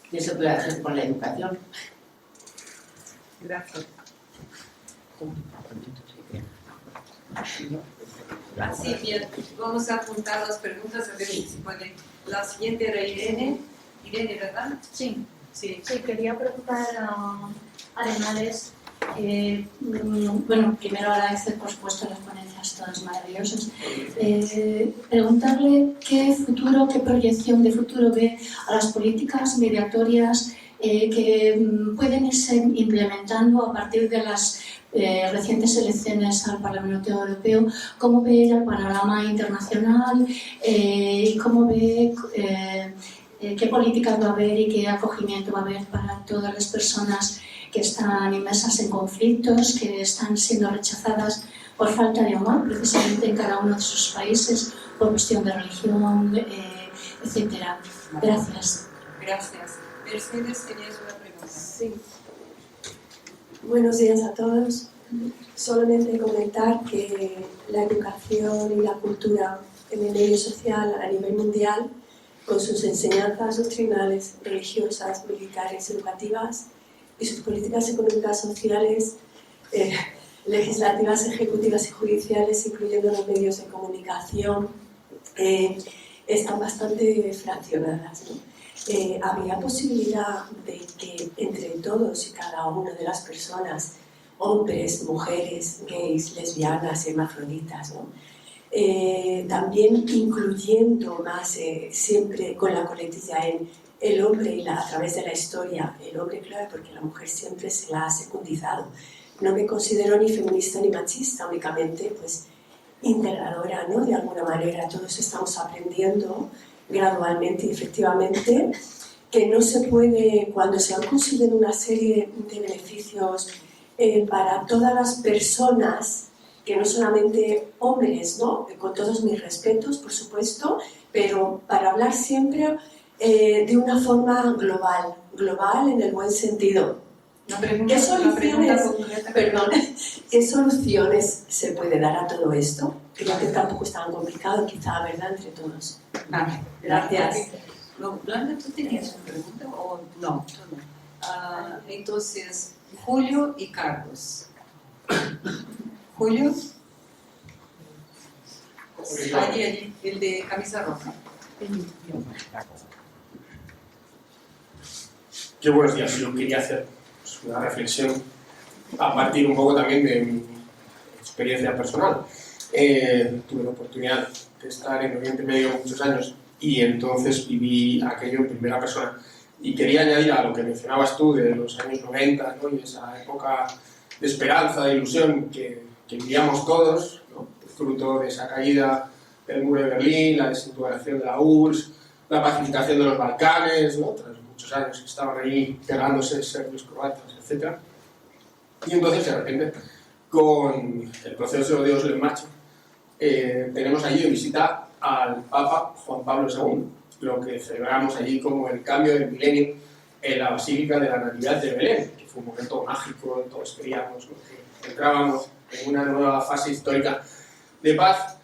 ¿Qué se puede hacer con la educación? Gracias. Así bien, vamos a apuntar las preguntas a ver si se puede. La siguiente era Irene. Irene, ¿verdad? Sí. Sí, quería preguntar a Arenales. Bueno, primero agradecer por supuesto las ponencias todas maravillosas. Preguntarle qué proyección de futuro ve a las políticas migratorias que pueden irse implementando a partir de las recientes elecciones al Parlamento Europeo. ¿Cómo ve el panorama internacional? ¿Cómo ve qué políticas va a haber y qué acogimiento va a haber para todas las personas que están inmersas en conflictos, que están siendo rechazadas por falta de amor, precisamente en cada uno de sus países, por cuestión de religión, etcétera? Gracias. Gracias. Mercedes, tenías una pregunta. Sí. Buenos días a todos. Solamente comentar que la educación y la cultura en el medio social a nivel mundial, con sus enseñanzas doctrinales, religiosas, militares, educativas, y sus políticas económicas, sociales, legislativas, ejecutivas y judiciales, incluyendo los medios de comunicación, están bastante fraccionadas, ¿no? ¿Habría posibilidad de que entre todos y cada una de las personas, hombres, mujeres, gays, lesbianas, hermafroditas, ¿no? También incluyendo más siempre con la colectividad en el hombre a través de la historia, el hombre, claro, porque la mujer siempre se la ha secundizado. No me considero ni feminista ni machista, únicamente pues integradora, ¿no? De alguna manera, todos estamos aprendiendo gradualmente y efectivamente que no se puede, cuando se han conseguido una serie de beneficios para todas las personas, que no solamente hombres, ¿no? Con todos mis respetos, por supuesto, pero para hablar siempre de una forma global, global en el buen sentido. ¿Qué soluciones se puede dar a todo esto? Creo que tampoco es tan complicado, quizá, ¿verdad? Entre todos. Vale, Gracias. Blanca, ¿tú tenías una pregunta o no? Entonces, Julio y Carlos. Julio. Allí, el de camisa roja. Yo, buenos días. Yo quería hacer una reflexión a partir un poco también de mi experiencia personal. Tuve la oportunidad de estar en Oriente Medio muchos años y entonces viví aquello en primera persona. Y quería añadir a lo que mencionabas tú de los años 90, ¿no? Y esa época de esperanza, de ilusión que vivíamos todos, ¿no? Fruto de esa caída del muro de Berlín, la desintegración de la URSS, la pacificación de los Balcanes, ¿no? Tras muchos años que estaban ahí pegándose serbios, croatas, etc. Y entonces, de repente, con el proceso de Oslo en marcha, tenemos allí de visita al Papa Juan Pablo II, lo que celebramos allí como el cambio del milenio en la Basílica de la Natividad de Belén, que fue un momento mágico, todos creíamos que entrábamos en una nueva fase histórica de paz,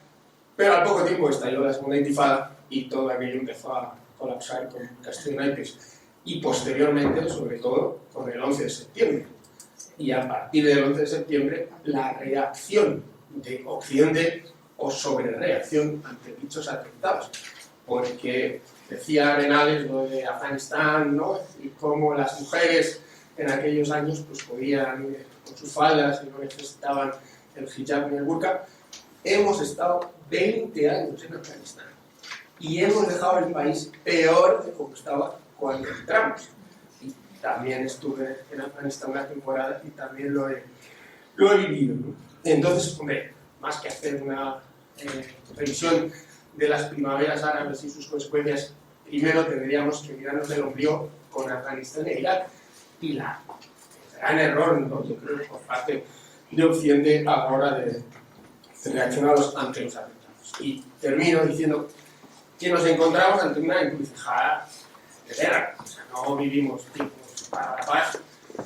pero al poco tiempo estalló la Segunda Intifada y todo aquello empezó a colapsar con castillo naipes, y posteriormente, sobre todo, con el 11 de septiembre. Y a partir del 11 de septiembre, la reacción de Occidente o sobrereacción ante dichos atentados. Porque decía Arenales lo de Afganistán, ¿no? Y cómo las mujeres en aquellos años pues, podían ir con sus faldas y no necesitaban el hijab ni el burka. Hemos estado 20 años en Afganistán y hemos dejado el país peor de como estaba cuando entramos. Y también estuve en Afganistán una temporada y también lo he vivido, ¿no? Entonces, hombre, más que hacer una revisión de las primaveras árabes y sus consecuencias, primero tendríamos que mirarnos el ombligo con Afganistán e Irak. Y el gran error, ¿no? Yo creo, por parte de Occidente a la hora de reaccionar ante los atentados. Y termino diciendo que nos encontramos ante una encrucijada de guerra. O sea, no vivimos tiempos para la paz,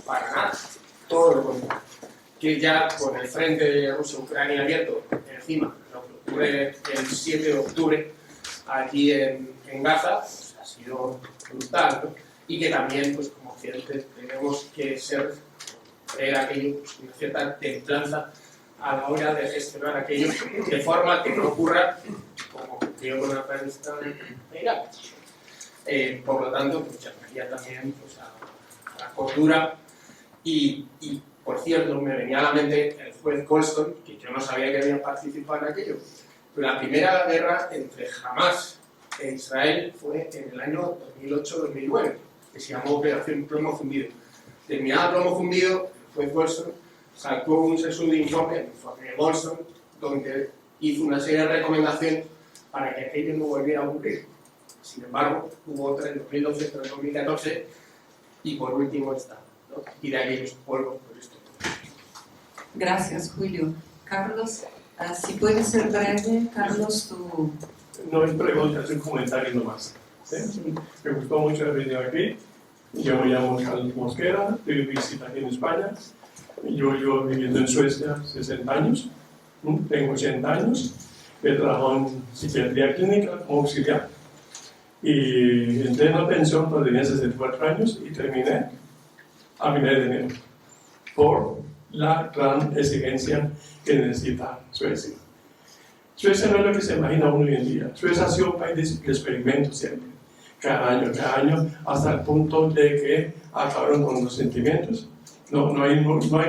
para nada. Todo lo contrario. Que ya con el frente de Rusia-Ucrania abierto encima, lo que ocurre el 7 de octubre aquí en Gaza, pues ha sido brutal, ¿no? Y que también, pues como occidente, tenemos que creer aquello, pues, una cierta templanza a la hora de gestionar aquello de forma que no ocurra como ocurrió con Afganistán e Irak. Por lo tanto, pues llamaría también pues, a la cordura y por cierto, me venía a la mente el juez Goldstone, que yo no sabía que había participado en aquello. Pero la primera guerra entre Hamas e Israel fue en el año 2008-2009, que se llamó Operación Plomo Fundido. Terminada Plomo Fundido, el juez Goldstone sacó un segundo informe, el informe de Goldstone, donde hizo una serie de recomendaciones para que aquello no volviera a ocurrir. Sin embargo, hubo otra en 2012, otra en 2014 y por último esta, ¿no? Y de aquellos polvos por esto. Gracias, Julio. Carlos, si puedes ser breve, Carlos, tú... No es pregunta, es un comentario nomás. ¿Sí? Sí. Me gustó mucho el video aquí. Yo me llamo Carlos Mosquera, tuve visita aquí en España. Yo llevo viviendo en Suecia 60 años, tengo 80 años, he trabajado en psiquiatría clínica como auxiliar y entré en la pensión cuando tenía 64 años y terminé a finales de enero por la gran exigencia que necesita Suecia. Suecia no es lo que se imagina uno hoy en día. Suecia ha sido un país de experimento siempre, cada año, hasta el punto de que acabaron con los sentimientos. No hay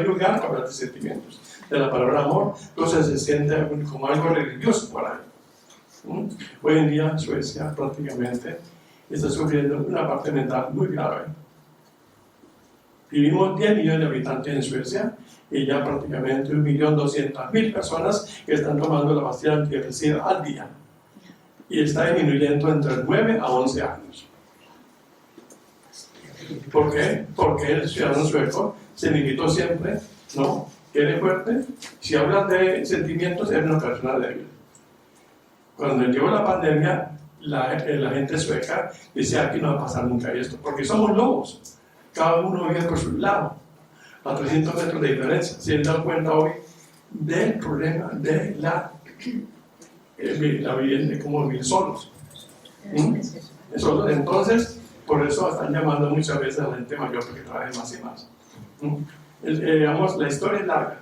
lugar para hablar de sentimientos. De la palabra amor, entonces se siente como algo religioso por ahí. Hoy en día Suecia prácticamente está sufriendo una parte mental muy grave. Vivimos 10 millones de habitantes en Suecia y ya prácticamente 1.200.000 personas que están tomando la pastilla antidepresiva al día. Y está disminuyendo entre 9 a 11 años. ¿Por qué? Porque el ciudadano sueco se limitó siempre, ¿no? Que eres fuerte. Si hablas de sentimientos, eres una persona débil. Cuando llegó la pandemia, la gente sueca decía: aquí no va a pasar nunca esto, porque somos lobos. Cada uno vive por su lado, a 300 metros de diferencia. Si han dado cuenta hoy del problema de la vivienda, cómo vivir solos. Entonces, por eso están llamando muchas veces a la gente mayor porque trabajen más y más. Digamos, la historia es larga,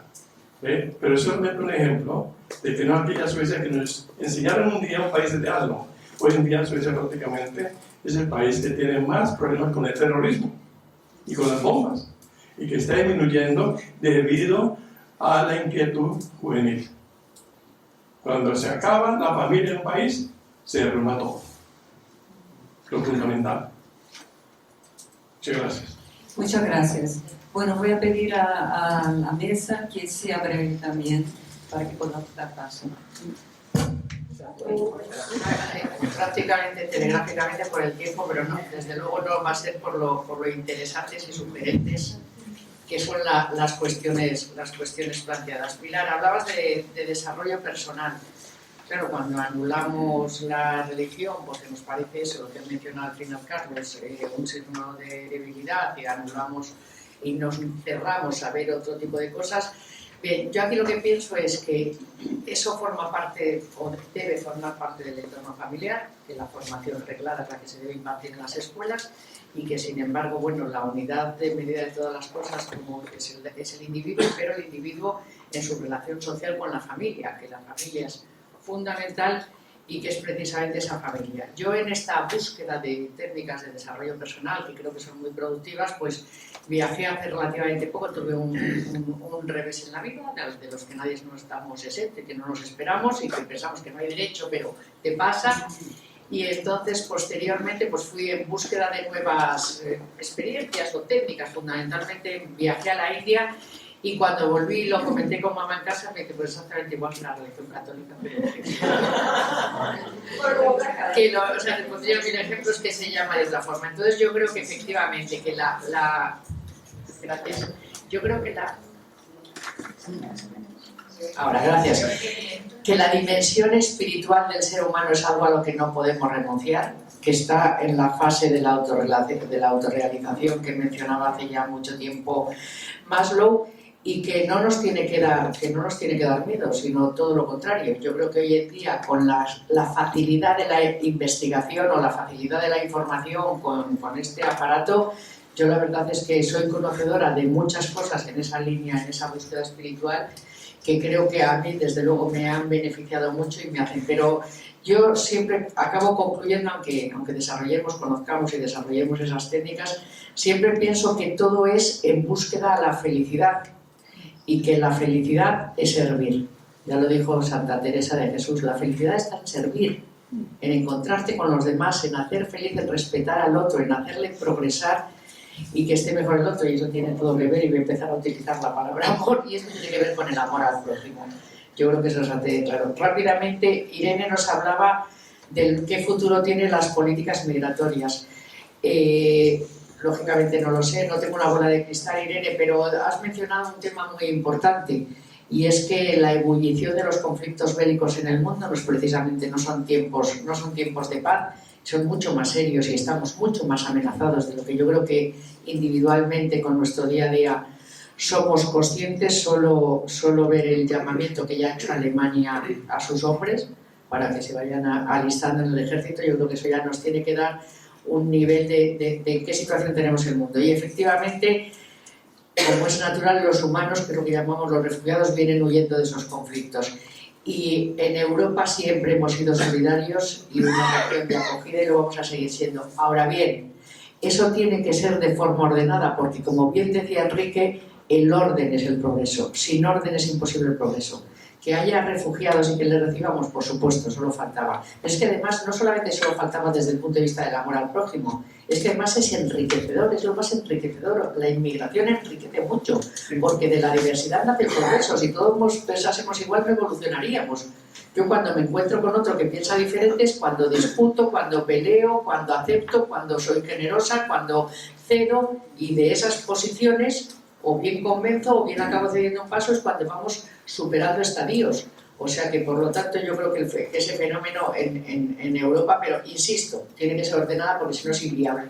pero es solamente un ejemplo de que no aquella Suecia que nos enseñaron un día un país de algo. Hoy en día Suecia prácticamente es el país que tiene más problemas con el terrorismo y con las bombas, y que está disminuyendo debido a la inquietud juvenil. Cuando se acaba la familia en un país, se derrumba todo. Lo fundamental. Muchas gracias. Muchas gracias. Bueno, voy a pedir a la mesa que sea breve también para que podamos dar paso. Prácticamente, telegráficamente por el tiempo, pero no, desde luego no va a ser por lo interesantes y sugerentes que son las cuestiones planteadas. Pilar, hablabas de desarrollo personal. Claro, cuando anulamos la religión, porque nos parece eso, lo que ha mencionado al final Carlos, un signo de debilidad, y anulamos y nos cerramos a ver otro tipo de cosas. Bien, yo aquí lo que pienso es que eso forma parte, o debe formar parte del entorno familiar, que la formación reglada es la que se debe impartir en las escuelas, y que sin embargo, bueno, la unidad de medida de todas las cosas como es el individuo, pero el individuo en su relación social con la familia, que la familia es fundamental y que es precisamente esa familia. Yo en esta búsqueda de técnicas de desarrollo personal, que creo que son muy productivas, pues viajé hace relativamente poco, tuve un revés en la vida, de los que nadie no estamos exentos, que no nos esperamos y que pensamos que no hay derecho, pero te pasa. Y entonces, posteriormente, pues fui en búsqueda de nuevas experiencias o técnicas. Fundamentalmente viajé a la India y cuando volví lo comenté con mamá en casa, me dije, pues exactamente igual que la religión católica. Pero o sea, te pondría mil ejemplos que se llama de otra forma. Entonces yo creo que efectivamente que gracias. Yo creo que ahora, gracias. Que la dimensión espiritual del ser humano es algo a lo que no podemos renunciar, que está en la fase de la autorrealización que mencionaba hace ya mucho tiempo Maslow, y que no nos tiene que dar miedo, sino todo lo contrario. Yo creo que hoy en día, con la facilidad de la investigación o la facilidad de la información con este aparato, yo la verdad es que soy conocedora de muchas cosas en esa línea, en esa búsqueda espiritual, que creo que a mí desde luego me han beneficiado mucho y me hacen, pero yo siempre acabo concluyendo, aunque desarrollemos, conozcamos y desarrollemos esas técnicas, siempre pienso que todo es en búsqueda a la felicidad y que la felicidad es servir. Ya lo dijo Santa Teresa de Jesús, la felicidad está en servir, en encontrarte con los demás, en hacer feliz, en respetar al otro, en hacerle progresar y que esté mejor el otro, y eso tiene todo que ver, y voy a empezar a utilizar la palabra amor, y esto tiene que ver con el amor al prójimo. Yo creo que eso es bastante claro. Rápidamente, Irene nos hablaba del qué futuro tienen las políticas migratorias. Lógicamente no lo sé, no tengo una bola de cristal, Irene, pero has mencionado un tema muy importante, y es que la ebullición de los conflictos bélicos en el mundo no son tiempos de paz, son mucho más serios y estamos mucho más amenazados de lo que yo creo que individualmente con nuestro día a día somos conscientes. Solo ver el llamamiento que ya ha hecho Alemania a sus hombres para que se vayan alistando en el ejército, yo creo que eso ya nos tiene que dar un nivel de qué situación tenemos en el mundo. Y efectivamente, como es natural, los humanos, que es lo que llamamos los refugiados, vienen huyendo de esos conflictos. Y en Europa siempre hemos sido solidarios y una región de acogida, y lo vamos a seguir siendo. Ahora bien, eso tiene que ser de forma ordenada, porque como bien decía Enrique, el orden es el progreso. Sin orden es imposible el progreso. Que haya refugiados y que les recibamos, por supuesto, solo faltaba. Pero es que además no solamente solo faltaba desde el punto de vista del amor al prójimo, es que además es enriquecedor, es lo más enriquecedor. La inmigración enriquece mucho, porque de la diversidad nace el progreso. Si todos pensásemos igual, no evolucionaríamos. Yo cuando me encuentro con otro que piensa diferente es cuando discuto, cuando peleo, cuando acepto, cuando soy generosa, cuando cedo, y de esas posiciones o bien convenzo o bien acabo cediendo un paso, es cuando vamos superando estadios. O sea que, por lo tanto, yo creo que ese fenómeno en Europa, pero insisto, tiene que ser ordenada porque si no es inviable.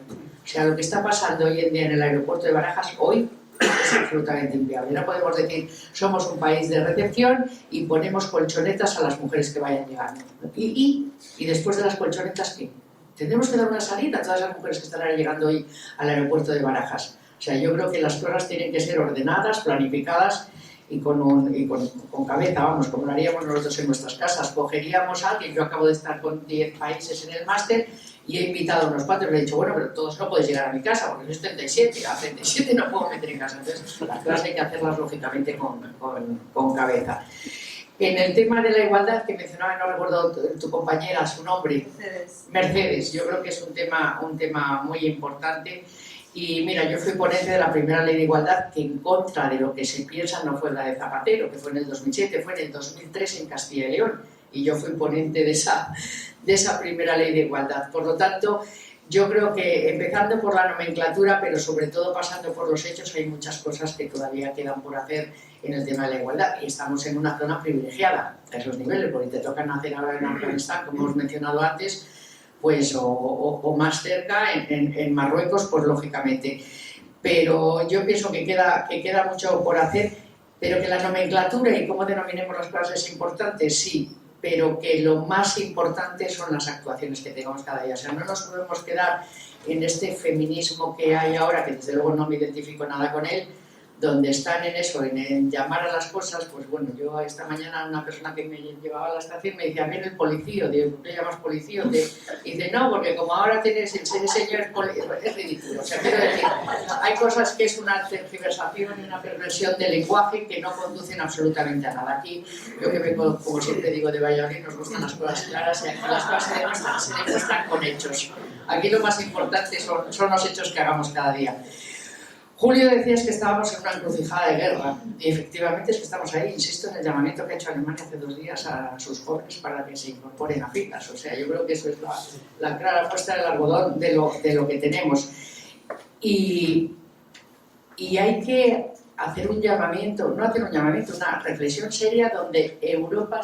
O sea, lo que está pasando hoy en día en el aeropuerto de Barajas, hoy es absolutamente inviable. No podemos decir, somos un país de recepción y ponemos colchonetas a las mujeres que vayan llegando. Y después de las colchonetas, ¿qué? Tendremos que dar una salida a todas las mujeres que estarán llegando hoy al aeropuerto de Barajas. O sea, yo creo que las cosas tienen que ser ordenadas, planificadas y con cabeza, vamos, como lo haríamos nosotros en nuestras casas. Cogeríamos a alguien, yo acabo de estar con 10 países en el máster y he invitado a unos cuantos y le he dicho, bueno, pero todos no podéis llegar a mi casa porque sois 37, a 37 no puedo meter en casa. Entonces, las cosas hay que hacerlas lógicamente con cabeza. En el tema de la igualdad que mencionaba, no recuerdo tu compañera, su nombre, Mercedes, yo creo que es un tema muy importante. Y mira, yo fui ponente de la primera ley de igualdad, que en contra de lo que se piensa no fue la de Zapatero, que fue en el 2007, fue en el 2003 en Castilla y León, y yo fui ponente de esa primera ley de igualdad. Por lo tanto, yo creo que empezando por la nomenclatura, pero sobre todo pasando por los hechos, hay muchas cosas que todavía quedan por hacer en el tema de la igualdad, y estamos en una zona privilegiada a esos niveles, porque te toca nacer ahora en Afganistán, como hemos mencionado antes, pues o más cerca en Marruecos, pues lógicamente. Pero yo pienso que queda mucho por hacer, pero que la nomenclatura y cómo denominemos las cosas es importante, sí, pero que lo más importante son las actuaciones que tengamos cada día. O sea, no nos podemos quedar en este feminismo que hay ahora, que desde luego no me identifico nada con él, donde están en eso, en llamar a las cosas. Pues bueno, yo esta mañana una persona que me llevaba a la estación me decía, viene el policía, digo, ¿por qué llamas policía? Y dice, no, porque como ahora tienes el señor es ridículo. O sea, quiero decir, hay cosas que es una tergiversación y una perversión del lenguaje que no conducen absolutamente a nada. Aquí, yo que vengo, como siempre digo, de Valladolid, nos gustan las cosas claras y aquí las cosas se demuestran con hechos. Aquí lo más importante son los hechos que hagamos cada día. Julio, decías que estábamos en una encrucijada de guerra, y efectivamente es que estamos ahí. Insisto en el llamamiento que ha hecho Alemania hace 2 días a sus jóvenes para que se incorporen a filas. O sea, yo creo que eso es la clara muestra del algodón de lo que tenemos. Y hay que hacer un llamamiento, no hacer un llamamiento, una reflexión seria donde Europa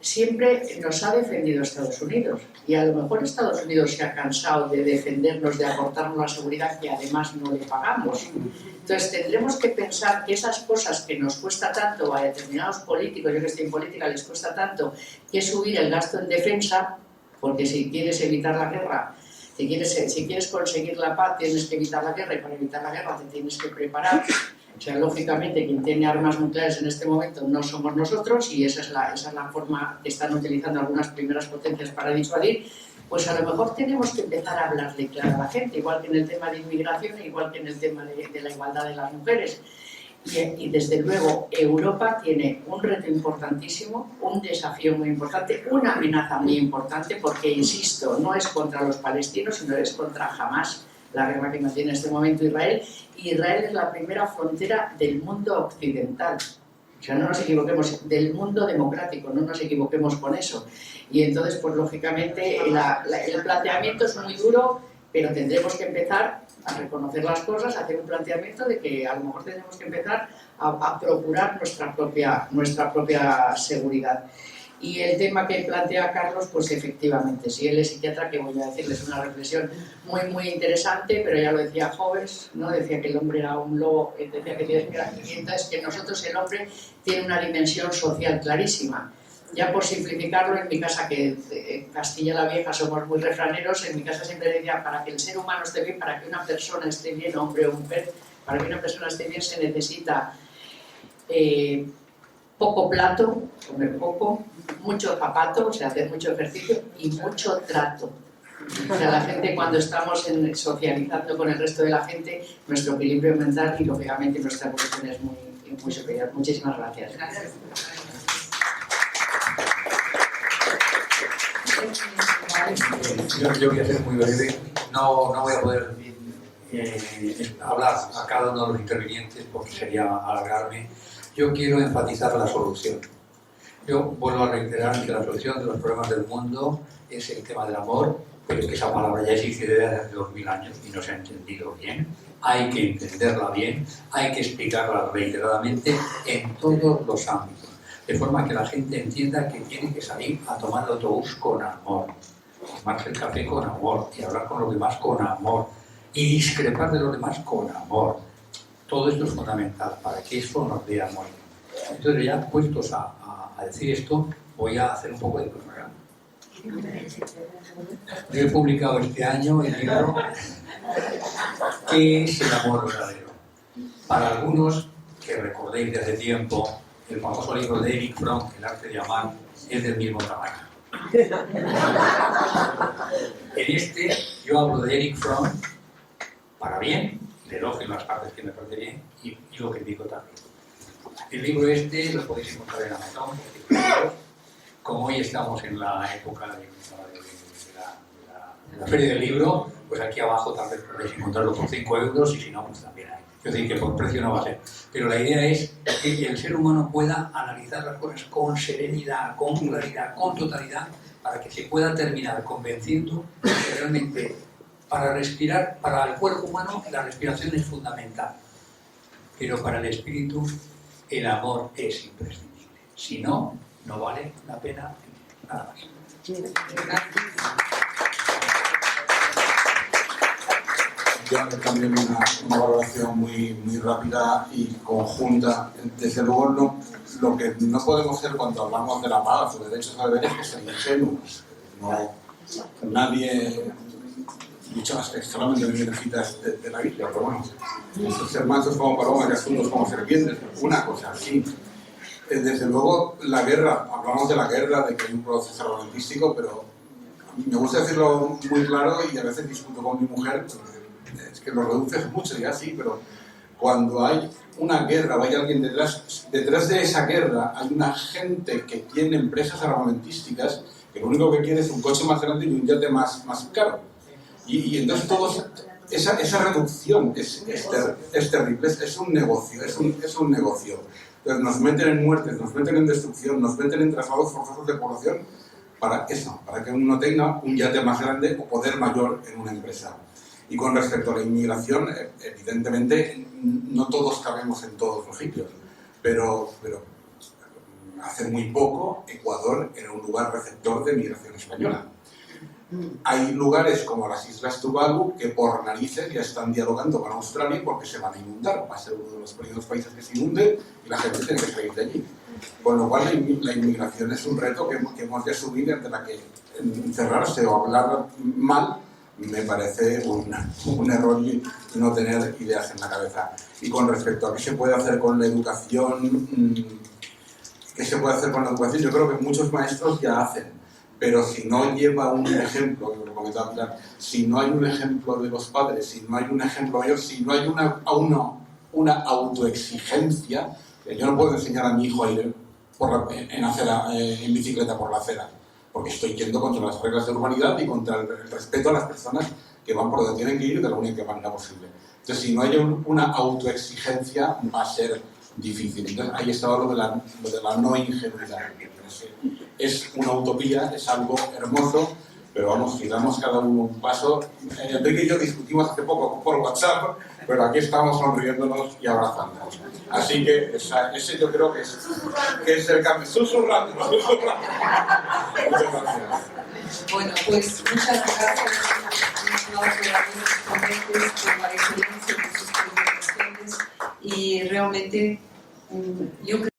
siempre nos ha defendido Estados Unidos, y a lo mejor Estados Unidos se ha cansado de defendernos, de aportarnos la seguridad que además no le pagamos. Entonces tendremos que pensar que esas cosas que nos cuesta tanto a determinados políticos, yo que estoy en política, les cuesta tanto, que subir el gasto en defensa, porque si quieres evitar la guerra, si quieres conseguir la paz, tienes que evitar la guerra, y para evitar la guerra te tienes que preparar. O sea, lógicamente, quien tiene armas nucleares en este momento no somos nosotros, y esa es la forma que están utilizando algunas primeras potencias para disuadir. Pues a lo mejor tenemos que empezar a hablarle claro a la gente, igual que en el tema de inmigración, igual que en el tema de la igualdad de las mujeres. Y desde luego Europa tiene un reto importantísimo, un desafío muy importante, una amenaza muy importante, porque, insisto, no es contra los palestinos, sino es contra Hamás, la guerra que mantiene en este momento Israel. Y Israel es la primera frontera del mundo occidental. O sea, no nos equivoquemos, del mundo democrático, no nos equivoquemos con eso. Y entonces, pues lógicamente, el planteamiento es muy duro, pero tendremos que empezar a reconocer las cosas, a hacer un planteamiento de que a lo mejor tenemos que empezar a procurar nuestra propia seguridad. Y el tema que plantea Carlos, pues efectivamente, si él es psiquiatra, que voy a decirles una reflexión muy, muy interesante, pero ya lo decía Hobbes, ¿no? Decía que el hombre era un lobo, decía que tienes que... Entonces, que nosotros, el hombre, tiene una dimensión social clarísima. Ya por simplificarlo, en mi casa, que en Castilla la Vieja somos muy refraneros, en mi casa siempre decía, para que el ser humano esté bien, para que una persona esté bien, hombre o mujer, para que una persona esté bien se necesita poco plato, comer poco, mucho zapato, o sea, hacer mucho ejercicio, y mucho trato. O sea, la gente, cuando estamos socializando con el resto de la gente, nuestro equilibrio mental y lógicamente nuestra evolución es muy muy superior. Muchísimas gracias. Gracias. Yo voy a ser muy breve. No voy a poder hablar a cada uno de los intervinientes porque sería alargarme. Yo quiero enfatizar la solución. Yo vuelvo a reiterar que la solución de los problemas del mundo es el tema del amor, pero que esa palabra ya existe desde hace 2000 años y no se ha entendido bien. Hay que entenderla bien, hay que explicarla reiteradamente en todos los ámbitos, de forma que la gente entienda que tiene que salir a tomar el autobús con amor, tomarse el café con amor y hablar con los demás con amor y discrepar de los demás con amor. Todo esto es fundamental para que eso nos dé amor. Entonces, ya puestos a decir esto, voy a hacer un poco de propaganda. Yo he publicado este año el libro ¿Qué es el amor verdadero? Para algunos que recordéis de hace tiempo, el famoso libro de Erich Fromm, El arte de amar, es del mismo tamaño. En este yo hablo de Erich Fromm para bien, le elogio las partes que me parece bien y lo critico también. El libro este lo podéis encontrar en Amazon, como hoy estamos en la época de la feria del libro, pues aquí abajo tal vez podéis encontrarlo por 5 euros y si no, pues también hay. Es decir, que por precio no va a ser. Pero la idea es que el ser humano pueda analizar las cosas con serenidad, con claridad, con totalidad, para que se pueda terminar convenciendo que realmente para respirar, para el cuerpo humano, la respiración es fundamental. Pero para el espíritu, el amor es imprescindible. Si no, no vale la pena nada más. Yo también una valoración muy rápida y conjunta. Desde luego, lo que no podemos hacer cuando hablamos de la paz o de derechos a deberes es que ser ingenuos. No, nadie, dicho extremadamente bien citas de la Biblia, pero bueno, ser machos como palomas y asuntos como serpientes, una cosa así. Desde luego, la guerra, hablamos de la guerra, de que hay un proceso armamentístico, pero me gusta decirlo muy claro y a veces discuto con mi mujer, es que lo reduces mucho ya sí, pero cuando hay una guerra o hay alguien detrás de esa guerra hay una gente que tiene empresas armamentísticas que lo único que quiere es un coche más grande y un yate más caro. Y entonces esa reducción es terrible, es un negocio, es un negocio. Entonces nos meten en muertes, nos meten en destrucción, nos meten en traslados forzosos de población para eso, para que uno tenga un yate más grande o poder mayor en una empresa. Y con respecto a la inmigración, evidentemente no todos cabemos en todos los sitios, pero hace muy poco Ecuador era un lugar receptor de migración española. Hay lugares como las Islas Tuvalu que por narices ya están dialogando con Australia porque se van a inundar. Va a ser uno de los primeros países que se inunde y la gente tiene que salir de allí. Con lo cual la inmigración es un reto que hemos de asumir, ante la que encerrarse o hablar mal me parece un error y no tener ideas en la cabeza. Y con respecto a qué se puede hacer con la educación, yo creo que muchos maestros ya hacen, pero si no lleva un ejemplo, que lo comentaba Pilar, si no hay un ejemplo de los padres, si no hay un ejemplo mayor, si no hay una autoexigencia, yo no puedo enseñar a mi hijo a ir en bicicleta por la acera, porque estoy yendo contra las reglas de urbanidad y contra el respeto a las personas que van por donde tienen que ir de la única manera posible. Entonces, si no hay una autoexigencia, va a ser difícil. Entonces, ahí estaba lo de la no ingenuidad. Es una utopía, es algo hermoso, pero vamos, si damos cada uno un paso. Enrique y yo discutimos hace poco por WhatsApp, pero aquí estamos sonriéndonos y abrazándonos. Así que ese yo creo que es el cambio. Susurrando. Muchas gracias. Bueno, pues muchas gracias a los ponentes por la excelencia de sus presentaciones y realmente yo creo